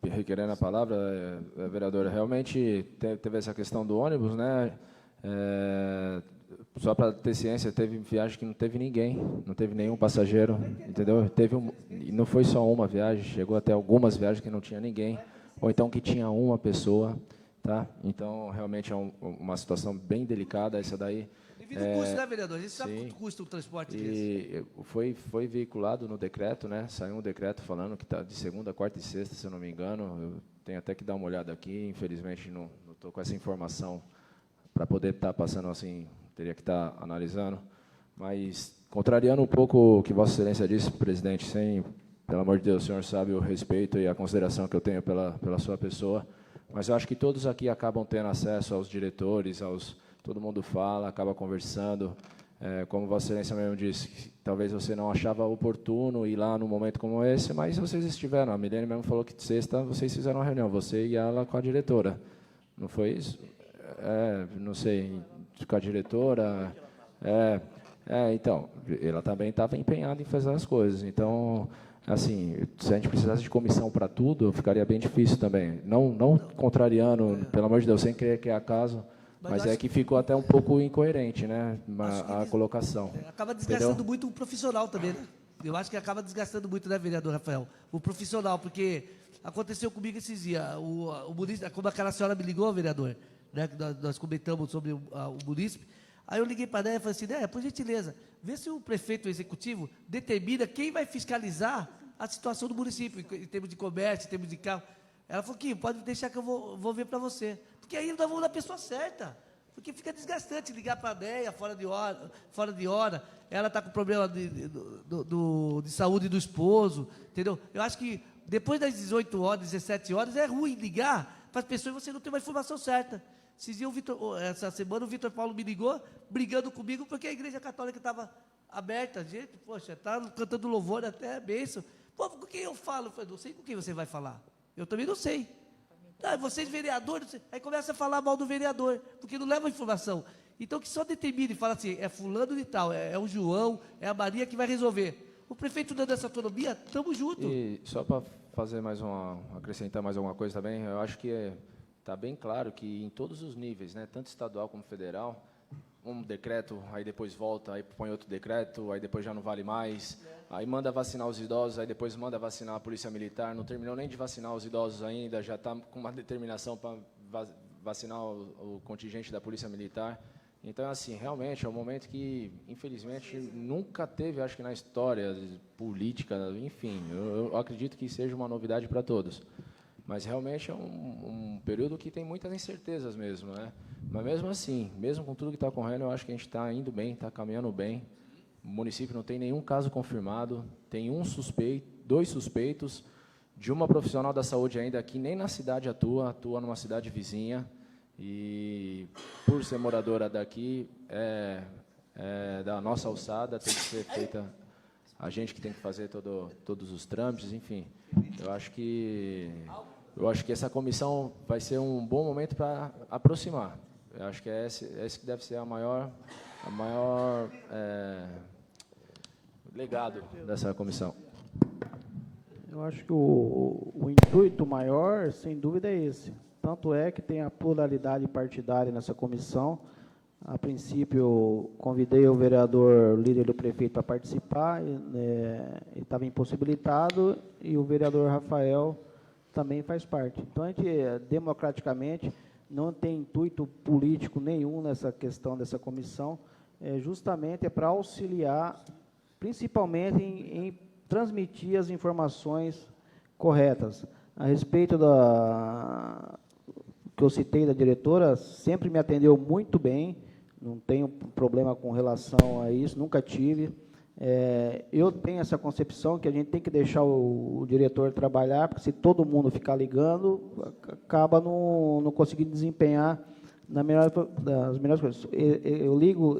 requerendo a palavra, vereadora, realmente teve essa questão do ônibus, né? Só para ter ciência, teve viagem que não teve ninguém, não teve nenhum passageiro, entendeu? E não foi só uma viagem, chegou até algumas viagens que não tinha ninguém, ou então que tinha uma pessoa, tá? Então, realmente é uma situação bem delicada essa daí. Devido ao custo, né, vereador? A gente sabe quanto custa o transporte desse. Foi veiculado no decreto, né? Saiu um decreto falando que está de segunda, quarta e sexta, se eu não me engano. Eu tenho até que dar uma olhada aqui, infelizmente não estou com essa informação para poder estar passando assim, teria que estar analisando. Mas, contrariando um pouco o que Vossa Excelência disse, presidente, pelo amor de Deus, o senhor sabe o respeito e a consideração que eu tenho pela sua pessoa, mas eu acho que todos aqui acabam tendo acesso aos diretores, todo mundo fala, acaba conversando, como Vossa Excelência mesmo disse, talvez você não achava oportuno ir lá num momento como esse, mas vocês estiveram, a Milene mesmo falou que sexta vocês fizeram uma reunião, você e ela com a diretora, não foi isso? Não sei, com a diretora, então, ela também estava empenhada em fazer as coisas, então, assim, se a gente precisasse de comissão para tudo, ficaria bem difícil também, não contrariando, pelo amor de Deus, sem querer que é acaso. Mas eu é acho que ficou até um pouco incoerente, né, Acho que a eles- colocação. acaba desgastando Entendeu? muito o profissional também, né? Eu acho que acaba desgastando muito, né, vereador Rafael? O profissional, porque aconteceu comigo esses dias. O munícipe, como aquela senhora me ligou, vereador, né, que nós comentamos sobre o munícipe. Aí eu liguei para ela e falei assim, né, por gentileza, vê se o prefeito executivo determina quem vai fiscalizar a situação do município, em termos de comércio, em termos de carro. Ela falou que pode deixar que eu vou ver para você. Porque aí nós vamos na pessoa certa. Porque fica desgastante ligar para a Deia fora de hora. Ela está com problema de saúde do esposo, entendeu? Eu acho que depois das 18 horas, 17 horas, é ruim ligar para as pessoas e você não ter uma informação certa. Essa semana o Vitor Paulo me ligou, brigando comigo, porque a igreja católica estava aberta. Gente, poxa, está cantando louvor até bênção. Pô, com quem eu falo? Eu falei, não sei com quem você vai falar. Eu também não sei. Ah, vocês vereadores, aí começa a falar mal do vereador, porque não leva informação. Então que só determine e fala assim, é fulano de tal, é o João, é a Maria que vai resolver. O prefeito dando essa autonomia, estamos juntos. E só para fazer acrescentar mais alguma coisa também, eu acho que está bem claro que em todos os níveis, né, tanto estadual como federal, um decreto, aí depois volta, aí põe outro decreto, aí depois já não vale mais, aí manda vacinar os idosos, aí depois manda vacinar a polícia militar, não terminou nem de vacinar os idosos ainda, já está com uma determinação para vacinar o contingente da polícia militar. Então, assim, realmente é um momento que, infelizmente, nunca teve, acho que na história política, enfim, eu acredito que seja uma novidade para todos. Mas realmente é um período que tem muitas incertezas mesmo, né? Mas mesmo assim, mesmo com tudo que está ocorrendo, eu acho que a gente está indo bem, está caminhando bem. O município não tem nenhum caso confirmado, tem dois suspeitos, de uma profissional da saúde ainda que nem na cidade atua numa cidade vizinha. E, por ser moradora daqui, da nossa alçada, tem que ser feita, a gente que tem que fazer todos os trâmites, enfim. Eu acho que essa comissão vai ser um bom momento para aproximar. Eu acho que esse que deve ser a maior legado dessa comissão. Eu acho que o intuito maior, sem dúvida, é esse. Tanto é que tem a pluralidade partidária nessa comissão. A princípio, convidei o vereador líder do prefeito para participar, ele estava impossibilitado, e o vereador Rafael também faz parte. Então, a gente, democraticamente, não tem intuito político nenhum nessa questão dessa comissão, justamente para auxiliar, principalmente em transmitir as informações corretas. A respeito que eu citei da diretora, sempre me atendeu muito bem, não tenho problema com relação a isso, nunca tive. Eu tenho essa concepção que a gente tem que deixar o diretor trabalhar, porque se todo mundo ficar ligando, acaba não conseguindo desempenhar das melhores coisas. Eu ligo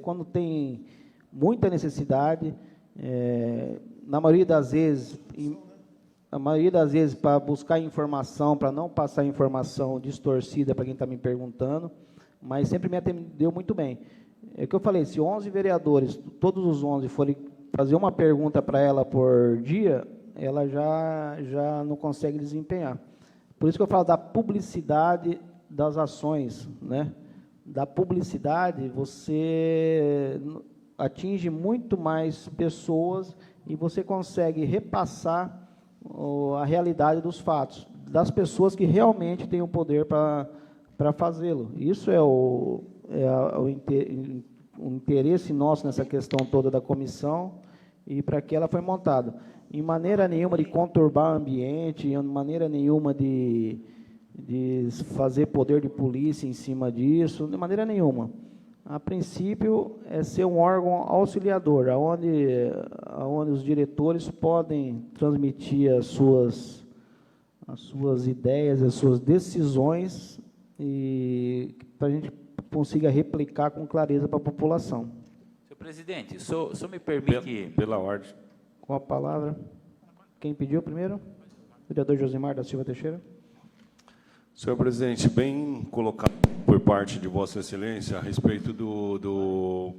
quando tem muita necessidade, na maioria das vezes, para buscar informação, para não passar informação distorcida para quem está me perguntando, mas sempre me atendeu muito bem. É o que eu falei, se 11 vereadores, todos os 11, forem fazer uma pergunta para ela por dia, ela já não consegue desempenhar. Por isso que eu falo da publicidade das ações, né? Da publicidade, você atinge muito mais pessoas e você consegue repassar a realidade dos fatos, das pessoas que realmente têm o poder para fazê-lo. Isso é o interesse nosso nessa questão toda da comissão e para que ela foi montada. Em maneira nenhuma de conturbar o ambiente, em maneira nenhuma de fazer poder de polícia em cima disso, de maneira nenhuma. A princípio, é ser um órgão auxiliador, onde os diretores podem transmitir as suas ideias, as suas decisões, e para a gente consiga replicar com clareza para a população. Senhor presidente, o senhor me permite... Pela ordem. Com a palavra, quem pediu primeiro? Vereador Josimar da Silva Teixeira. Senhor presidente, bem colocado por parte de Vossa Excelência a respeito do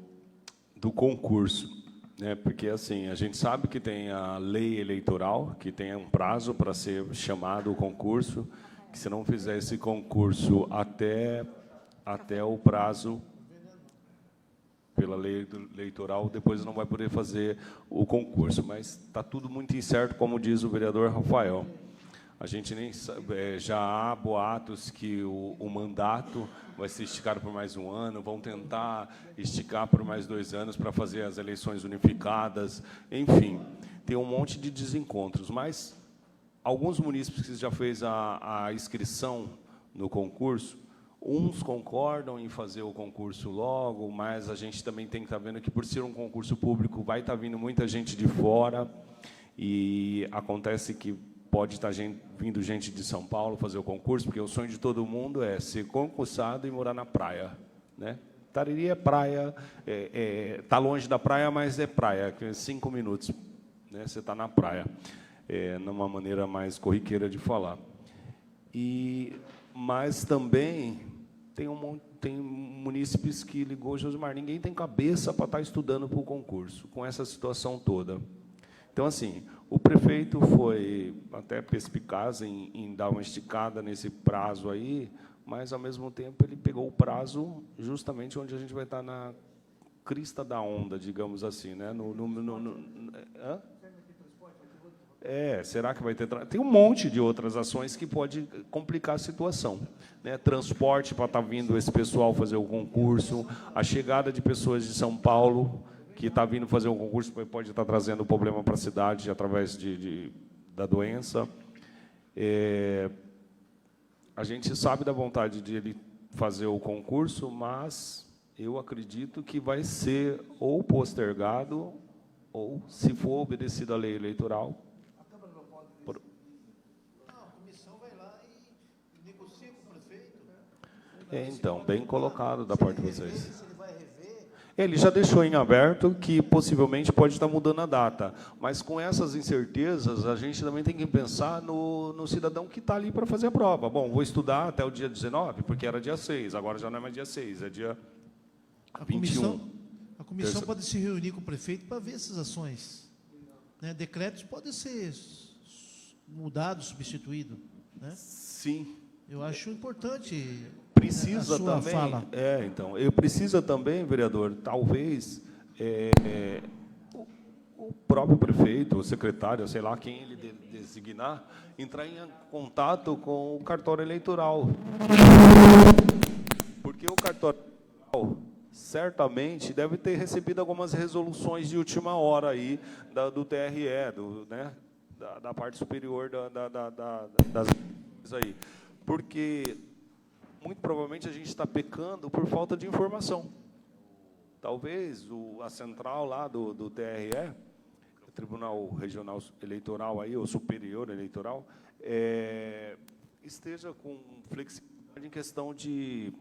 concurso, né? Porque assim, a gente sabe que tem a lei eleitoral, que tem um prazo para ser chamado o concurso, que se não fizer esse concurso até até o prazo pela lei eleitoral, depois não vai poder fazer o concurso. Mas está tudo muito incerto, como diz o vereador Rafael. A gente nem sabe, já há boatos que o mandato vai ser esticado por mais um ano, vão tentar esticar por mais 2 anos para fazer as eleições unificadas, enfim, tem um monte de desencontros. Mas alguns munícipes que já fez a inscrição no concurso, uns concordam em fazer o concurso logo, mas a gente também tem que estar vendo que, por ser um concurso público, vai estar vindo muita gente de fora, e acontece que pode estar vindo gente de São Paulo fazer o concurso, porque o sonho de todo mundo é ser concursado e morar na praia, né? Tariri é praia, está longe da praia, mas é praia, 5 minutos, né? Você está na praia, numa maneira mais corriqueira de falar. Mas também tem munícipes que ligou, Josimar, ninguém tem cabeça para estar estudando para o concurso, com essa situação toda. Então, assim, o prefeito foi até perspicaz em dar uma esticada nesse prazo aí, mas, ao mesmo tempo, ele pegou o prazo justamente onde a gente vai estar na crista da onda, digamos assim, né? Hã? Será que vai ter... Tem um monte de outras ações que pode complicar a situação, né? Transporte para estar vindo esse pessoal fazer o concurso, a chegada de pessoas de São Paulo, que está vindo fazer um concurso, pode estar trazendo problema para a cidade através da doença. A gente sabe da vontade de ele fazer o concurso, mas eu acredito que vai ser ou postergado, ou, se for obedecido à lei eleitoral... A Câmara não pode... Não, a comissão vai lá e negocia com o prefeito. Então, bem colocado da parte de vocês. Se ele vai rever... Ele já deixou em aberto que possivelmente pode estar mudando a data, mas com essas incertezas, a gente também tem que pensar no cidadão que está ali para fazer a prova. Bom, vou estudar até o dia 19, porque era dia 6, agora já não é mais dia 6, é dia 21. A comissão pode se reunir com o prefeito para ver essas ações, né? Decretos podem ser mudados, substituídos, né? Sim. Eu acho importante... Precisa a sua também, fala. Então, eu precisa também, vereador, talvez o próprio prefeito, o secretário, sei lá quem ele designar, entrar em contato com o cartório eleitoral. Porque o cartório eleitoral certamente deve ter recebido algumas resoluções de última hora aí do TRE, né, da parte superior das aí. Porque muito provavelmente a gente está pecando por falta de informação. Talvez a central lá do TRE, o Tribunal Regional Eleitoral, aí, ou Superior Eleitoral, esteja com flexibilidade em questão de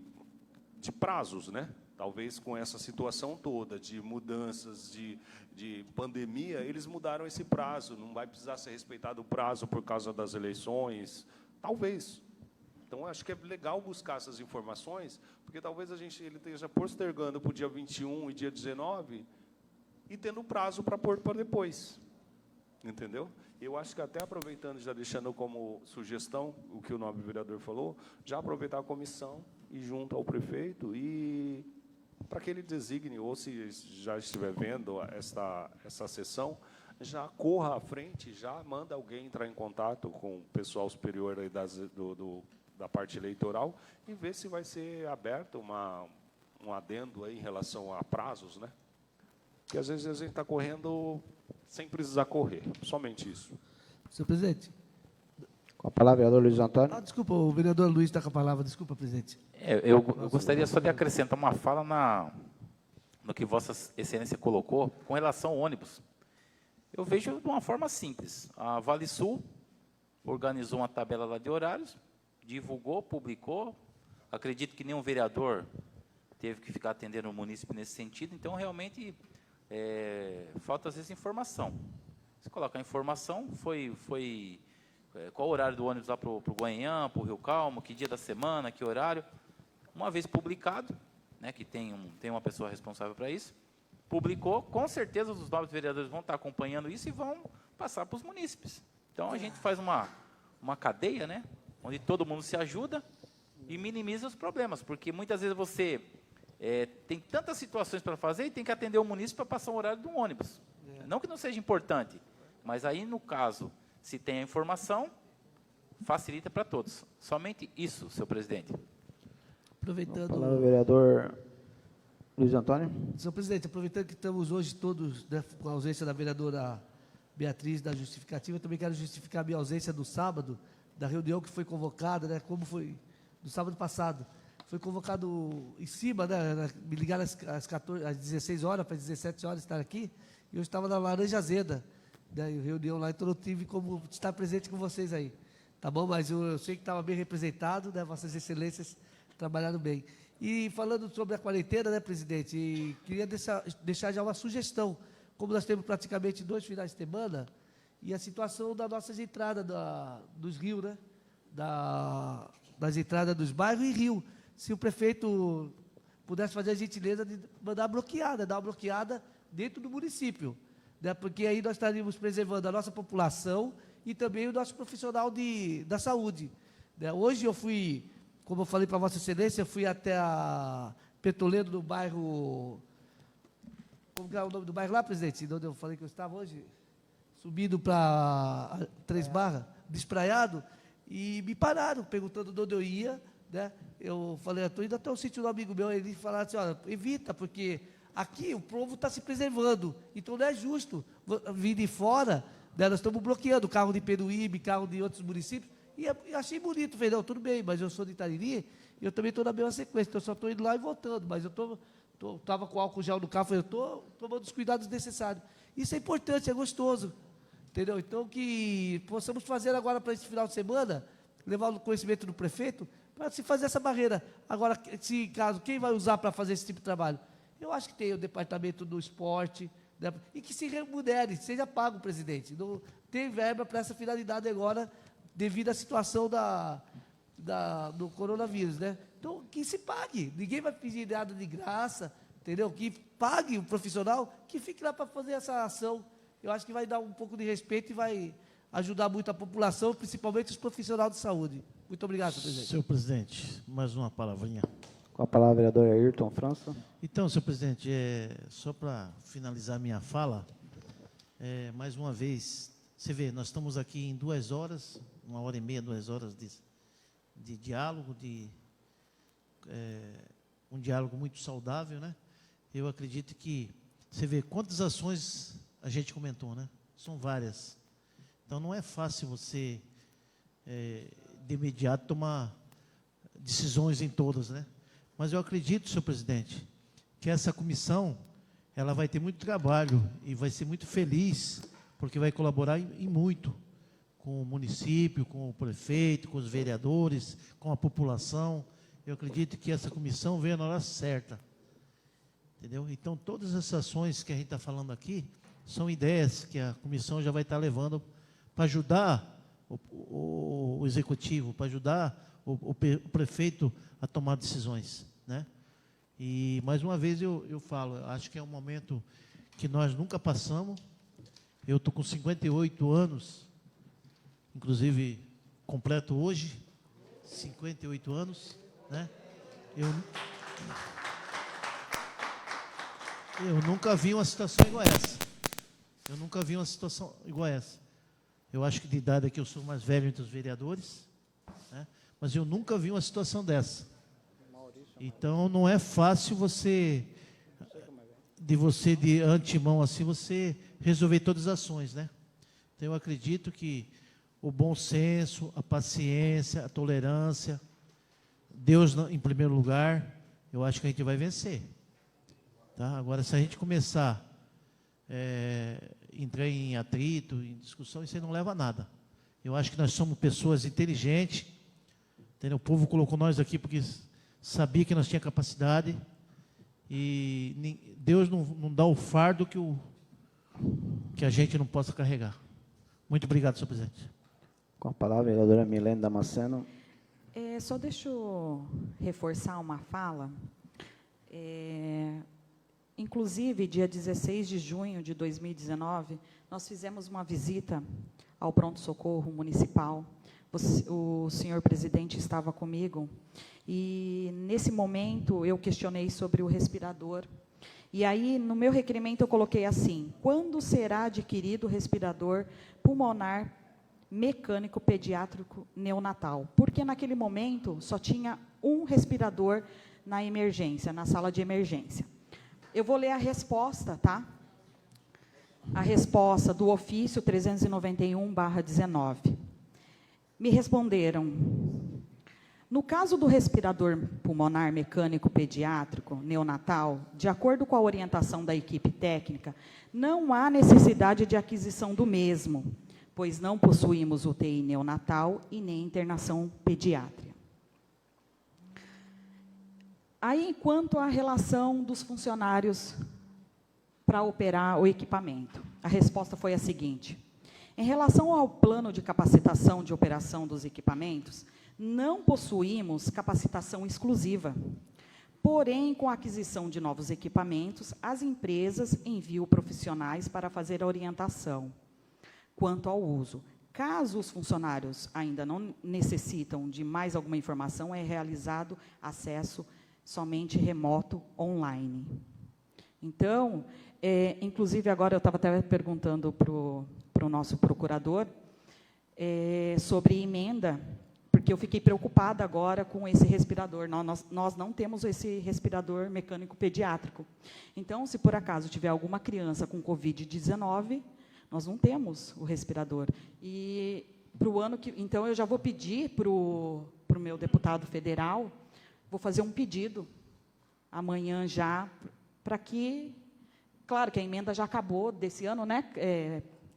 prazos, né? Talvez com essa situação toda de mudanças, de pandemia, eles mudaram esse prazo, não vai precisar ser respeitado o prazo por causa das eleições, talvez. Então, acho que é legal buscar essas informações, porque talvez ele esteja postergando para o dia 21 e dia 19 e tendo prazo para pôr para depois. Entendeu? Eu acho que até aproveitando, já deixando como sugestão o que o nobre vereador falou, já aproveitar a comissão e junto ao prefeito e para que ele designe, ou se já estiver vendo essa sessão, já corra à frente, já manda alguém entrar em contato com o pessoal superior aí da parte eleitoral e ver se vai ser aberto um adendo aí em relação a prazos, né? Porque às vezes a gente está correndo sem precisar correr, somente isso. Senhor presidente. Com a palavra, vereador Luiz Antônio. Desculpa, o vereador Luiz está com a palavra. Desculpa, presidente. Eu gostaria só de acrescentar uma fala no que Vossa Excelência colocou com relação ao ônibus. Eu vejo de uma forma simples. A Vale Sul organizou uma tabela lá de horários, divulgou, publicou. Acredito que nenhum vereador teve que ficar atendendo o munícipe nesse sentido. Então, realmente, falta, às vezes, informação. Se colocar informação, qual o horário do ônibus lá para o Guanhã, para o Rio Calmo, que dia da semana, que horário. Uma vez publicado, né, que tem uma pessoa responsável para isso, publicou, com certeza os novos vereadores vão estar acompanhando isso e vão passar para os munícipes. Então, a gente faz uma cadeia, né, onde todo mundo se ajuda e minimiza os problemas, porque muitas vezes você tem tantas situações para fazer e tem que atender o munícipe para passar o horário do ônibus. Não que não seja importante, mas aí, no caso, se tem a informação, facilita para todos. Somente isso, senhor presidente. Aproveitando... Palavra, vereador Luiz Antônio. Senhor presidente, aproveitando que estamos hoje todos, né, com a ausência da vereadora Beatriz da justificativa, eu também quero justificar a minha ausência do sábado, da reunião que foi convocada, né, como foi do sábado passado. Foi convocado em cima, né, me ligaram às 16 horas, para 17 horas estar aqui, e eu estava na Laranja Azeda, né, reunião lá, então eu tive como estar presente com vocês aí. Tá bom? Mas eu sei que estava bem representado, né, Vossas Excelências trabalharam bem. E falando sobre a quarentena, né, presidente, queria deixar já uma sugestão. Como nós temos praticamente 2 finais de semana, e a situação das nossas entradas dos rios, né, das entradas dos bairros e rio. Se o prefeito pudesse fazer a gentileza de mandar bloqueada, dar uma bloqueada dentro do município, né, porque aí nós estaríamos preservando a nossa população e também o nosso profissional da saúde. Né. Hoje eu fui, como eu falei para Vossa Excelência, eu fui até a Petroleiro, no bairro... Como é o nome do bairro lá, presidente? Onde eu falei que eu estava hoje? Subindo para 3 Barras, Despraiado, e me pararam, perguntando de onde eu ia, né? Eu falei, estou indo até o sítio do amigo meu, ele falaram assim, olha, evita, porque aqui o povo está se preservando, então não é justo vir de fora, né? Nós estamos bloqueando carro de Peruíbe, carro de outros municípios, e achei bonito, falei, não, tudo bem, mas eu sou de Itariri, e eu também estou na mesma sequência, então eu só estou indo lá e voltando, mas eu estava com álcool gel no carro, falei, eu estou tomando os cuidados necessários. Isso é importante, é gostoso, entendeu? Então, que possamos fazer agora para esse final de semana, levar o conhecimento do prefeito, para se fazer essa barreira. Agora, se caso, quem vai usar para fazer esse tipo de trabalho? Eu acho que tem o departamento do esporte, né, e que se remunere, seja pago, presidente. Não tem verba para essa finalidade agora, devido à situação do coronavírus, né? Então, que se pague. Ninguém vai pedir nada de graça, entendeu? Que pague o profissional, que fique lá para fazer essa ação. Eu acho que vai dar um pouco de respeito e vai ajudar muito a população, principalmente os profissionais de saúde. Muito obrigado, senhor presidente. Senhor presidente, mais uma palavrinha. Com a palavra, vereador Ayrton França. Então, senhor presidente, só para finalizar minha fala, mais uma vez, você vê, nós estamos aqui em 2 horas, 1h30, 2 horas de diálogo, um diálogo muito saudável, né? Eu acredito que, você vê quantas ações a gente comentou, né? São várias. Então, não é fácil você, de imediato, tomar decisões em todas, né? Mas eu acredito, senhor presidente, que essa comissão, ela vai ter muito trabalho e vai ser muito feliz, porque vai colaborar em muito com o município, com o prefeito, com os vereadores, com a população. Eu acredito que essa comissão veio na hora certa, entendeu? Então, todas essas ações que a gente está falando aqui, são ideias que a comissão já vai estar levando para ajudar o executivo, para ajudar o prefeito a tomar decisões, né? E, mais uma vez, eu falo, eu acho que é um momento que nós nunca passamos. Eu estou com 58 anos, inclusive, completo hoje, 58 anos, né? Eu nunca vi uma situação igual a essa. Eu nunca vi uma situação igual a essa. Eu acho que de idade aqui eu sou mais velho entre os vereadores, né? Mas eu nunca vi uma situação dessa. Então, não é fácil de antemão assim, você resolver todas as ações, né? Então, eu acredito que o bom senso, a paciência, a tolerância, Deus em primeiro lugar, eu acho que a gente vai vencer. Tá? Agora, se a gente começar entrar em atrito, em discussão, isso aí não leva a nada. Eu acho que nós somos pessoas inteligentes, entendeu? O povo colocou nós aqui porque sabia que nós tínhamos capacidade, e Deus não dá o fardo que a gente não possa carregar. Muito obrigado, senhor presidente. Com a palavra, a vereadora Milene Damasceno. Só deixa eu reforçar uma fala. Inclusive, dia 16 de junho de 2019, nós fizemos uma visita ao pronto-socorro municipal, o senhor presidente estava comigo, e nesse momento eu questionei sobre o respirador. E aí, no meu requerimento, eu coloquei assim: quando será adquirido o respirador pulmonar mecânico pediátrico neonatal? Porque naquele momento só tinha um respirador na emergência, na sala de emergência. Eu vou ler a resposta, tá? A resposta do ofício 391/19. Me responderam: no caso do respirador pulmonar mecânico pediátrico neonatal, de acordo com a orientação da equipe técnica, não há necessidade de aquisição do mesmo, pois não possuímos UTI neonatal e nem internação pediátrica. Aí, quanto à relação dos funcionários para operar o equipamento, a resposta foi a seguinte: em relação ao plano de capacitação de operação dos equipamentos, não possuímos capacitação exclusiva. Porém, com a aquisição de novos equipamentos, as empresas enviam profissionais para fazer a orientação quanto ao uso. Caso os funcionários ainda não necessitam de mais alguma informação, é realizado acesso somente remoto, online. Então, inclusive, agora eu estava até perguntando para o nosso procurador sobre emenda, porque eu fiquei preocupada agora com esse respirador. Nós não temos esse respirador mecânico pediátrico. Então, se por acaso tiver alguma criança com Covid-19, nós não temos o respirador. E para o ano que... Então, eu já vou pedir para o meu deputado federal, vou fazer um pedido amanhã já, para que... Claro que a emenda já acabou desse ano, né?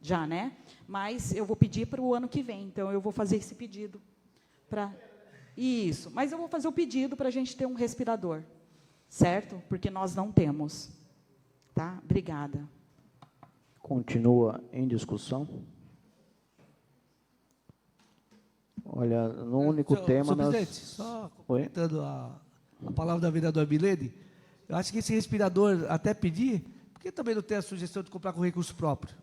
Já, né? Mas eu vou pedir para o ano que vem. Então, eu vou fazer esse pedido. Isso, mas eu vou fazer o pedido para a gente ter um respirador, certo? Porque nós não temos. Tá? Obrigada. Continua em discussão. Olha, no único tema... Senhor presidente, só comentando a palavra da vereadora Milene, eu acho que esse respirador, até pedir, por que também não tem a sugestão de comprar com recurso próprio?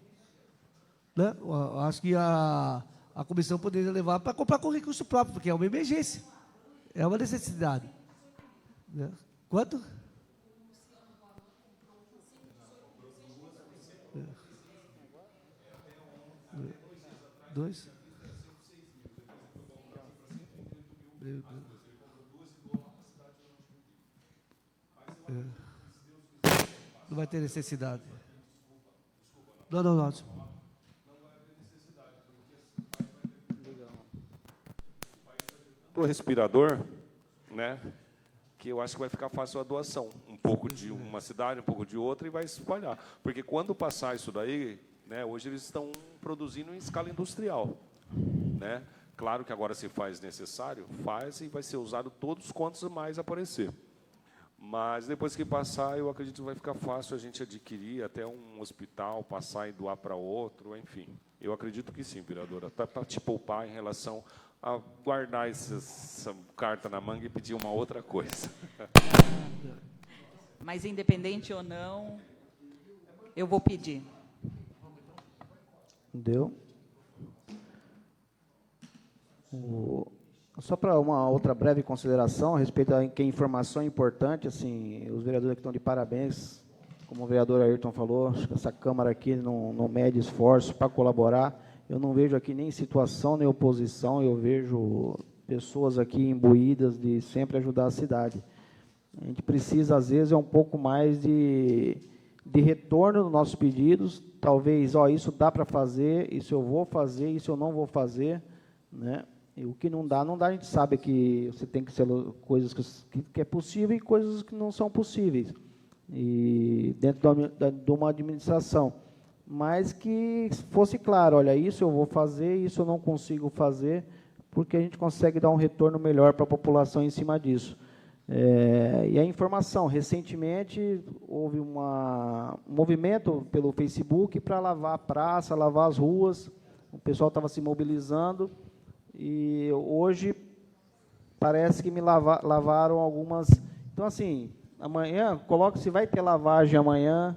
Né? Eu acho que a comissão poderia levar para comprar com recurso próprio, porque é uma emergência, é uma necessidade. Né? Quanto? Dois? Não vai ter necessidade. Não. O respirador, né, que eu acho que vai ficar fácil a doação. Um pouco de uma cidade, um pouco de outra, e vai se espalhar. Porque quando passar isso daí, né, hoje eles estão produzindo em escala industrial. Né? Claro que agora, se faz necessário, faz e vai ser usado todos quantos mais aparecer. Mas, depois que passar, eu acredito que vai ficar fácil a gente adquirir até um hospital, passar e doar para outro, enfim. Eu acredito que sim, vereadora, para te poupar em relação a guardar essa carta na manga e pedir uma outra coisa. Mas, independente ou não, eu vou pedir. Deu. Só para uma outra breve consideração a respeito da que informação importante, assim, os vereadores aqui estão de parabéns, como o vereador Ayrton falou, acho que essa Câmara aqui não mede esforço para colaborar. Eu não vejo aqui nem situação, nem oposição, eu vejo pessoas aqui imbuídas de sempre ajudar a cidade. A gente precisa, às vezes, um pouco mais de retorno dos nossos pedidos, talvez, isso dá para fazer, isso eu vou fazer, isso eu não vou fazer, né? E o que não dá, a gente sabe que você tem que ser coisas que é possível e coisas que não são possíveis, e dentro de uma administração. Mas que fosse claro, olha, isso eu vou fazer, isso eu não consigo fazer, porque a gente consegue dar um retorno melhor para a população em cima disso. E a informação, recentemente houve um movimento pelo Facebook para lavar a praça, lavar as ruas, o pessoal estava se mobilizando, e hoje parece que me lavaram algumas. Então, assim, amanhã, coloque se vai ter lavagem amanhã,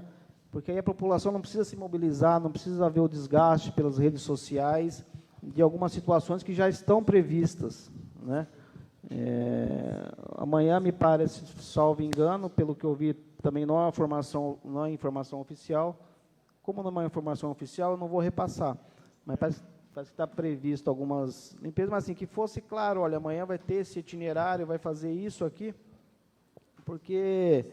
porque aí a população não precisa se mobilizar, não precisa ver o desgaste pelas redes sociais. de algumas situações que já estão previstas, né? Amanhã, me parece, salvo engano, pelo que eu vi, também não é informação oficial. Como não é uma informação oficial, eu não vou repassar. Mas parece que está previsto algumas limpezas, mas assim, que fosse claro, olha, amanhã vai ter esse itinerário, vai fazer isso aqui, porque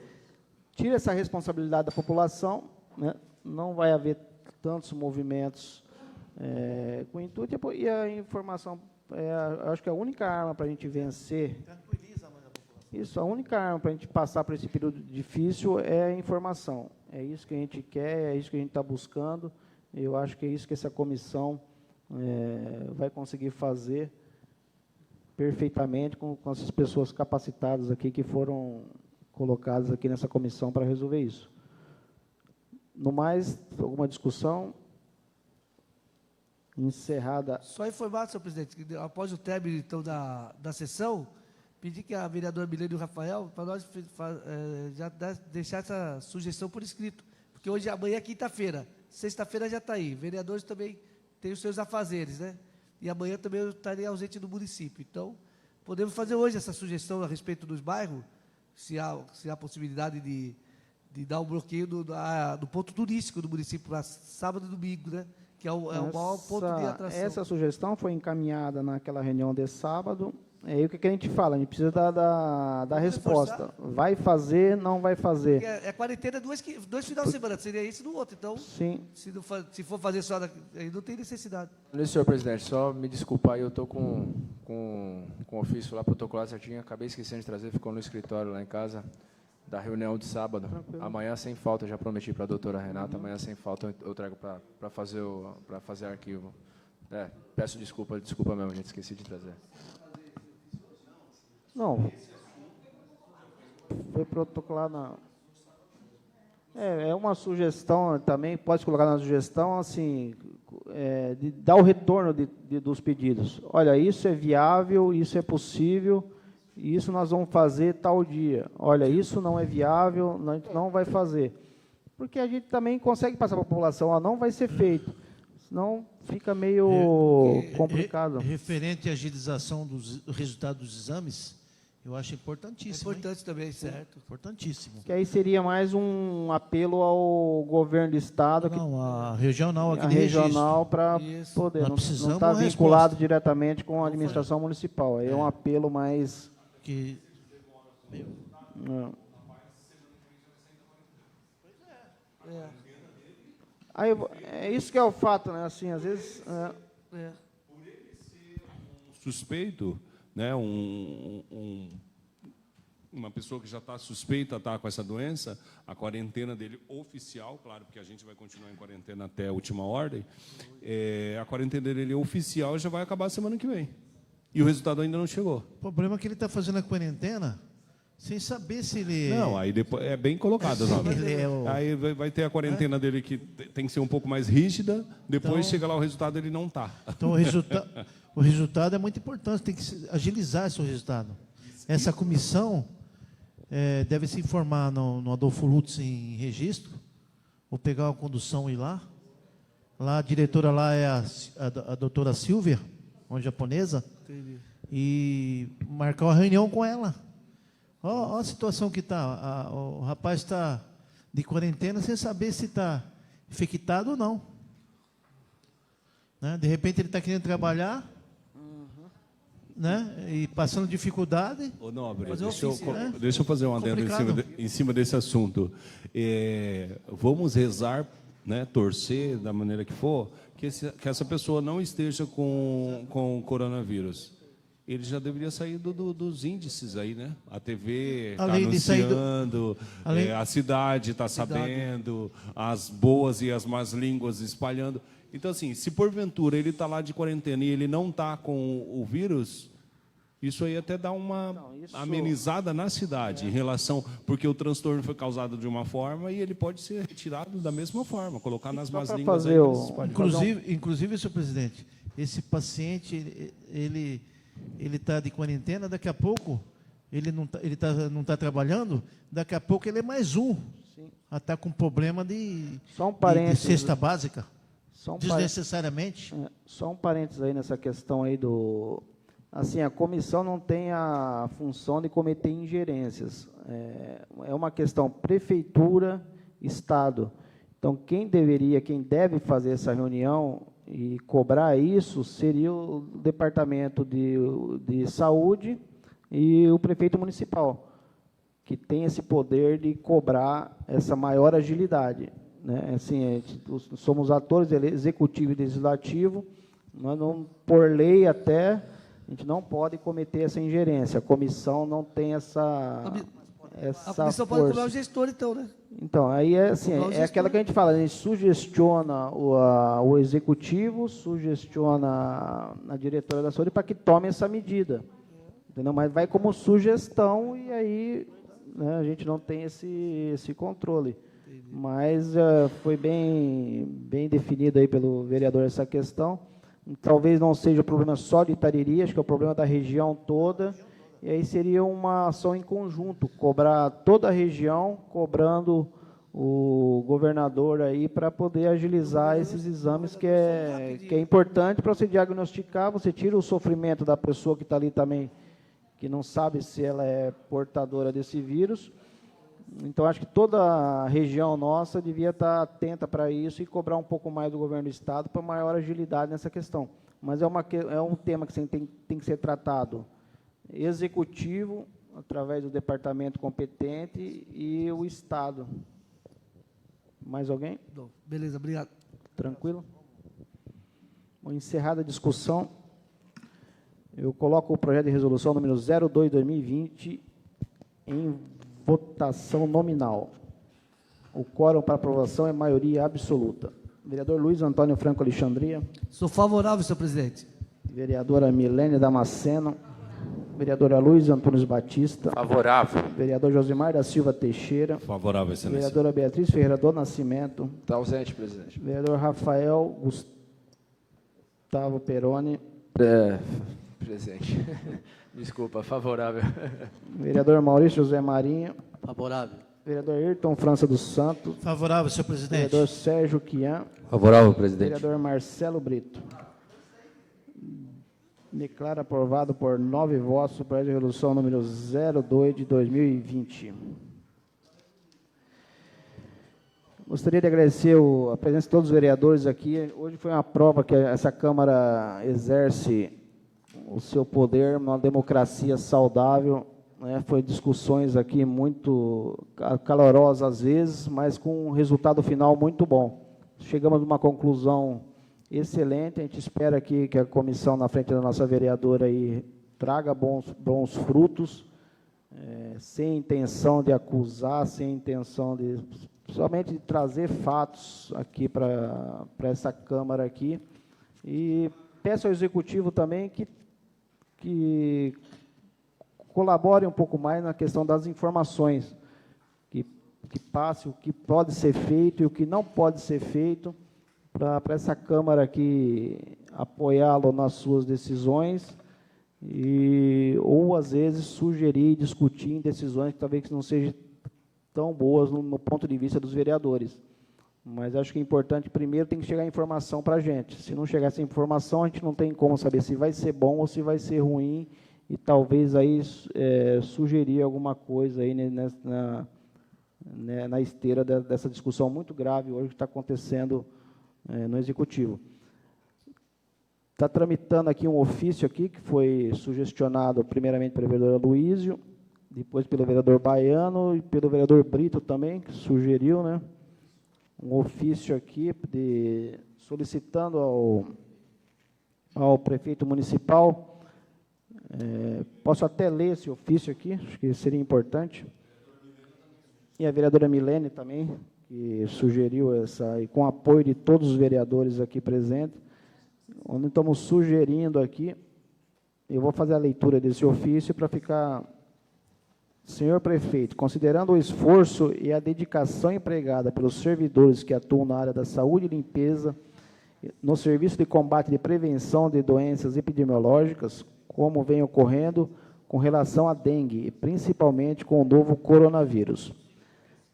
tira essa responsabilidade da população, né? Não vai haver tantos movimentos com intuito, e a informação, acho que a única arma para a gente vencer, isso, a única arma para a gente passar por esse período difícil é a informação. É isso que a gente quer, é isso que a gente está buscando. Eu acho que é isso que essa comissão vai conseguir fazer perfeitamente com essas pessoas capacitadas aqui que foram colocadas aqui nessa comissão para resolver isso. No mais, alguma discussão? Encerrada. Só informar, senhor presidente, que após o término, então, da sessão, pedir que a vereadora Milene Rafael, para nós já deixar essa sugestão por escrito, porque hoje, amanhã é quinta-feira, sexta-feira já está aí, vereadores também têm os seus afazeres, né? E amanhã também eu estarei ausente do município. Então, podemos fazer hoje essa sugestão a respeito dos bairros, se há possibilidade de dar um bloqueio do ponto turístico do município para sábado e domingo, né? Que é o maior ponto de atração. Essa sugestão foi encaminhada naquela reunião de sábado. Aí o que a gente fala? A gente precisa da resposta. Vai fazer, não vai fazer? É quarentena dois finais de semana, seria isso no outro. Então, sim. Se for fazer só, aí não tem necessidade. Senhor presidente, só me desculpar aí, eu estou com o ofício lá protocolado certinho, acabei esquecendo de trazer, ficou no escritório lá em casa, da reunião de sábado. Tranquilo. Amanhã, sem falta, já prometi para a doutora Renata, amanhã, sem falta, eu trago para fazer arquivo. Peço desculpa mesmo, gente, esqueci de trazer. Não. Foi protocolado. É uma sugestão também, pode colocar na sugestão, assim, de dar o retorno dos pedidos. Olha, isso é viável, isso é possível, e isso nós vamos fazer tal dia. Olha, isso não é viável, a gente não vai fazer. Porque a gente também consegue passar para a população, ó, não vai ser feito. Senão fica meio complicado. Referente à agilização dos resultados dos exames, eu acho importantíssimo. É importante também, certo? Importantíssimo. Que aí seria mais um apelo ao governo do Estado. Não, a regional aqui a de regional para poder. Nós Não precisamos está de uma vinculado resposta. diretamente com a administração municipal. Aí é um apelo mais. Que... Aí, é isso que é o fato, né? Assim, às vezes. Suspeito, né, uma pessoa que já está suspeita tá com essa doença, a quarentena dele oficial, claro, porque a gente vai continuar em quarentena até a última ordem, a quarentena dele oficial já vai acabar semana que vem. E o resultado ainda não chegou. O problema é que ele está fazendo a quarentena sem saber se ele... Não, aí depois é bem colocado. Aí vai ter a quarentena dele que tem que ser um pouco mais rígida, depois Então, chega lá o resultado, ele não está. Então, o resultado é muito importante, tem que agilizar esse resultado. Essa comissão deve se informar no Adolfo Lutz em registro, vou pegar a condução e ir lá. Lá, a diretora lá é a doutora Silvia, uma japonesa, Entendi. e marcar uma reunião com ela. Olha a situação que está. O rapaz está de quarentena sem saber se está infectado ou não. Né? De repente ele está querendo trabalhar, né? E passando dificuldade. Ô, Nobre, Fazer deixa eu fazer um adendo em cima desse assunto. Vamos rezar, né, torcer da maneira que for, que essa pessoa não esteja com coronavírus. Ele já deveria sair dos índices aí, né? A TV está anunciando, a cidade está sabendo, as boas e as más línguas espalhando. Então, assim, se porventura ele está lá de quarentena e ele não está com o vírus, isso aí até dá uma amenizada na cidade, em relação, porque o transtorno foi causado de uma forma e ele pode ser retirado da mesma forma, colocar nas más línguas. Inclusive, senhor presidente, esse paciente, ele está de quarentena, daqui a pouco ele não tá trabalhando, daqui a pouco ele é mais um. Está com problema de Só um parênteses. de cesta básica. desnecessariamente? Só um parênteses aí nessa questão aí do... Assim, a comissão não tem a função de cometer ingerências. É uma questão prefeitura, Estado. Então, quem deve fazer essa reunião e cobrar isso seria o Departamento de Saúde e o prefeito municipal, que tem esse poder de cobrar essa maior agilidade, né? Assim, somos atores executivo e legislativo, nós não, por lei até, a gente não pode cometer essa ingerência. A comissão não tem essa A comissão pode cobrar o gestor, então, né? Então, aí assim, é aquela que a gente fala, a gente sugestiona o executivo, sugestiona a diretora da saúde para que tome essa medida, entendeu? Mas vai como sugestão e aí, né, a gente não tem esse controle. Mas foi bem definido aí pelo vereador essa questão. Talvez não seja o problema só de Itariri, acho que é o problema da região toda. E aí seria uma ação em conjunto, cobrar toda a região, cobrando o governador aí para poder agilizar esses exames que é importante para você diagnosticar, você tira o sofrimento da pessoa que está ali também, que não sabe se ela é portadora desse vírus. Então, acho que toda a região nossa devia estar atenta para isso e cobrar um pouco mais do governo do Estado para maior agilidade nessa questão. Mas é um tema que tem que ser tratado executivo, através do departamento competente, e o Estado. Mais alguém? Não. Beleza, obrigado. Tranquilo? Bom, encerrada a discussão, eu coloco o projeto de resolução número 02/2020 em votação nominal. O quórum para aprovação é maioria absoluta. Vereador Luiz Antônio Franco Alexandria. Sou favorável, senhor presidente. Vereadora Milene Damasceno. Vereadora Luiz Antônio Batista. Favorável. Vereador Josimar da Silva Teixeira. Favorável, excelência. Vereadora Beatriz Ferreira do Nascimento. Está ausente, presidente. Vereador Rafael Gustavo Peroni. Presente. Desculpa, favorável. Vereador Maurício José Marinho. Favorável. Vereador Ayrton França dos Santos. Favorável, senhor presidente. Vereador Sérgio Quian. Favorável, presidente. Vereador Marcelo Brito. Declara aprovado por 9 votos o projeto de resolução número 02/2020. Gostaria de agradecer a presença de todos os vereadores aqui. Hoje foi uma prova que essa Câmara exerce o seu poder numa democracia saudável, né? Foi discussões aqui muito calorosas às vezes, mas com um resultado final muito bom. Chegamos a uma conclusão excelente. A gente espera que a comissão, na frente da nossa vereadora, aí, traga bons frutos, sem intenção de acusar, sem intenção de somente de trazer fatos aqui para essa Câmara aqui. E peço ao Executivo também que colabore um pouco mais na questão das informações, que passe o que pode ser feito e o que não pode ser feito, para essa Câmara aqui apoiá-lo nas suas decisões, ou, às vezes, sugerir e discutir em decisões que talvez não sejam tão boas no ponto de vista dos vereadores. Mas acho que é importante, primeiro, tem que chegar a informação para a gente. Se não chegar essa informação, a gente não tem como saber se vai ser bom ou se vai ser ruim, e talvez aí sugerir alguma coisa aí na esteira dessa discussão muito grave hoje que está acontecendo no Executivo. Está tramitando aqui um ofício aqui, que foi sugestionado primeiramente pelo vereador Aloísio, depois pelo vereador Baiano e pelo vereador Brito também, que sugeriu, né, um ofício aqui solicitando ao prefeito municipal. Posso até ler esse ofício aqui, acho que seria importante. E a vereadora Milene também, que sugeriu e com apoio de todos os vereadores aqui presentes, onde estamos sugerindo aqui, eu vou fazer a leitura desse ofício para ficar... Senhor prefeito, considerando o esforço e a dedicação empregada pelos servidores que atuam na área da saúde e limpeza, no serviço de combate e prevenção de doenças epidemiológicas, como vem ocorrendo com relação à dengue, e principalmente com o novo coronavírus.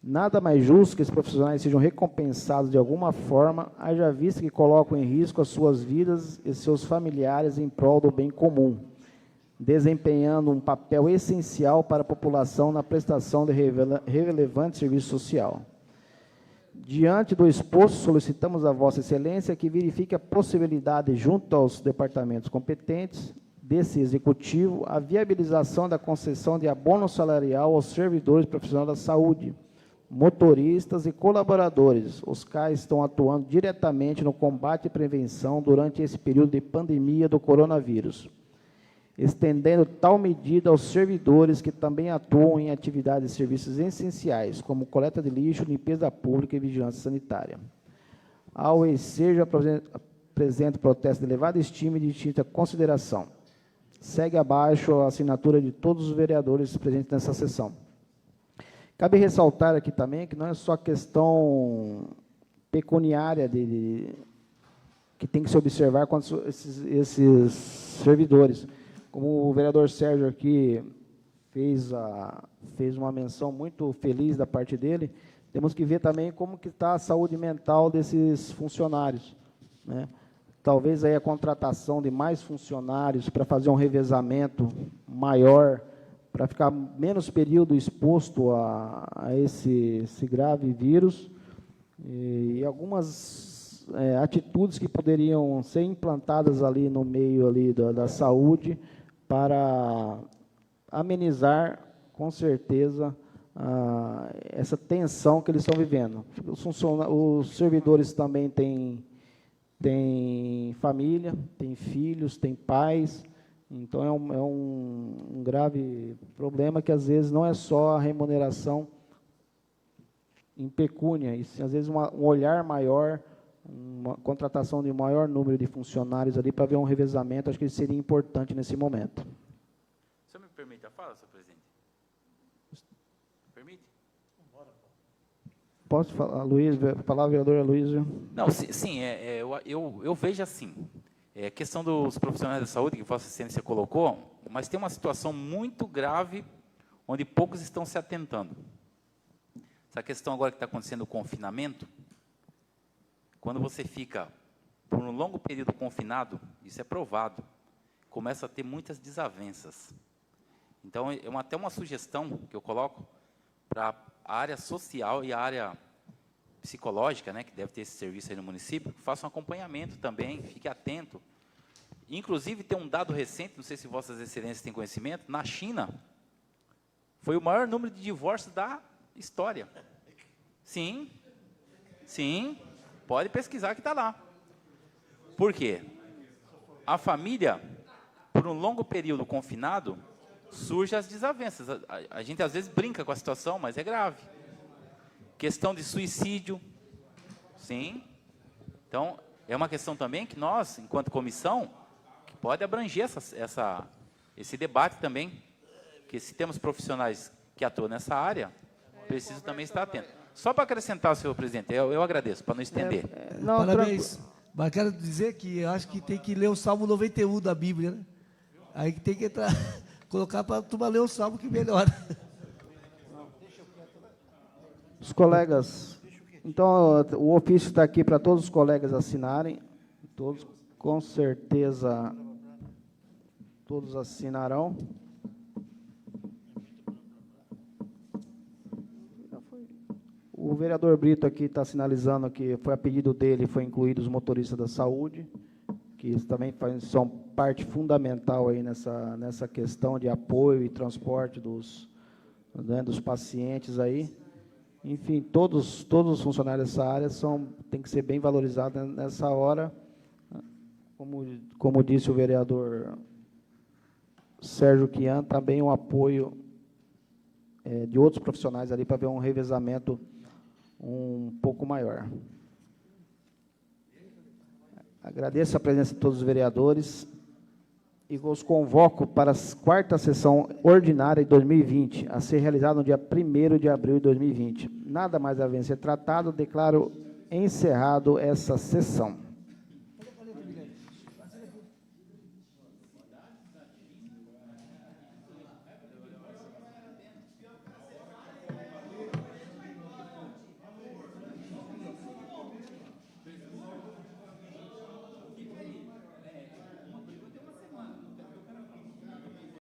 Nada mais justo que esses profissionais sejam recompensados de alguma forma, haja vista que colocam em risco as suas vidas e seus familiares em prol do bem comum, desempenhando um papel essencial para a população na prestação de relevante serviço social. Diante do exposto, solicitamos a Vossa Excelência que verifique a possibilidade, junto aos departamentos competentes desse Executivo, a viabilização da concessão de abono salarial aos servidores profissionais da saúde, motoristas e colaboradores, os quais estão atuando diretamente no combate e prevenção durante esse período de pandemia do coronavírus, estendendo tal medida aos servidores que também atuam em atividades e serviços essenciais, como coleta de lixo, limpeza pública e vigilância sanitária. Ao ensejo, apresento protesto de elevada estima e de distinta consideração. Segue abaixo a assinatura de todos os vereadores presentes nessa sessão. Cabe ressaltar aqui também que não é só questão pecuniária que tem que se observar quanto esses servidores. Como o vereador Sérgio aqui fez uma menção muito feliz da parte dele, temos que ver também como que está a saúde mental desses funcionários, né? Talvez aí a contratação de mais funcionários para fazer um revezamento maior, para ficar menos período exposto a esse grave vírus, e algumas atitudes que poderiam ser implantadas ali no meio ali da saúde para amenizar, com certeza, essa tensão que eles estão vivendo. Os servidores também têm família, têm filhos, têm pais. Então, é um grave problema que, às vezes, não é só a remuneração em pecúnia, e sim, às vezes, um olhar maior, uma contratação de um maior número de funcionários ali para ver um revezamento, acho que seria importante nesse momento. O senhor me permite a fala, senhor presidente? Permite? Posso falar, Luiz, falar, vereador Aloysio? Não, sim, eu vejo assim. É questão dos profissionais da saúde, que Vossa Excelência colocou, mas tem uma situação muito grave, onde poucos estão se atentando. Essa questão agora que está acontecendo, o confinamento, quando você fica por um longo período confinado, isso é provado, começa a ter muitas desavenças. Então, até uma sugestão que eu coloco para a área social e a área psicológica, né, que deve ter esse serviço aí no município, faça um acompanhamento também, fique atento. Inclusive, tem um dado recente, não sei se Vossas Excelências têm conhecimento, na China, foi o maior número de divórcios da história. Sim, pode pesquisar que está lá. Por quê? A família, por um longo período confinado, surgem as desavenças. A gente, às vezes, brinca com a situação, mas é grave. Questão de suicídio, sim. Então, é uma questão também que nós, enquanto comissão, que pode abranger esse debate também, que se temos profissionais que atuam nessa área, preciso também estar atento. Só para acrescentar, senhor presidente, eu agradeço, para não estender. Não, parabéns. Mas quero dizer que eu acho que tem que ler o Salmo 91 da Bíblia, né? Aí que tem que entrar, colocar para a turma ler o Salmo que melhora. Os colegas, então, o ofício está aqui para todos os colegas assinarem, todos, com certeza, todos assinarão. O vereador Brito aqui está sinalizando que foi a pedido dele, foi incluído os motoristas da saúde, que também são parte fundamental aí nessa questão de apoio e transporte dos pacientes aí. Enfim, todos os funcionários dessa área têm que ser bem valorizados nessa hora. Como disse o vereador Sérgio Kian, também um apoio de outros profissionais ali para ver um revezamento um pouco maior. Agradeço a presença de todos os vereadores e os convoco para a 4ª sessão ordinária de 2020, a ser realizada no dia 1º de abril de 2020. Nada mais a ser tratado, declaro encerrado essa sessão.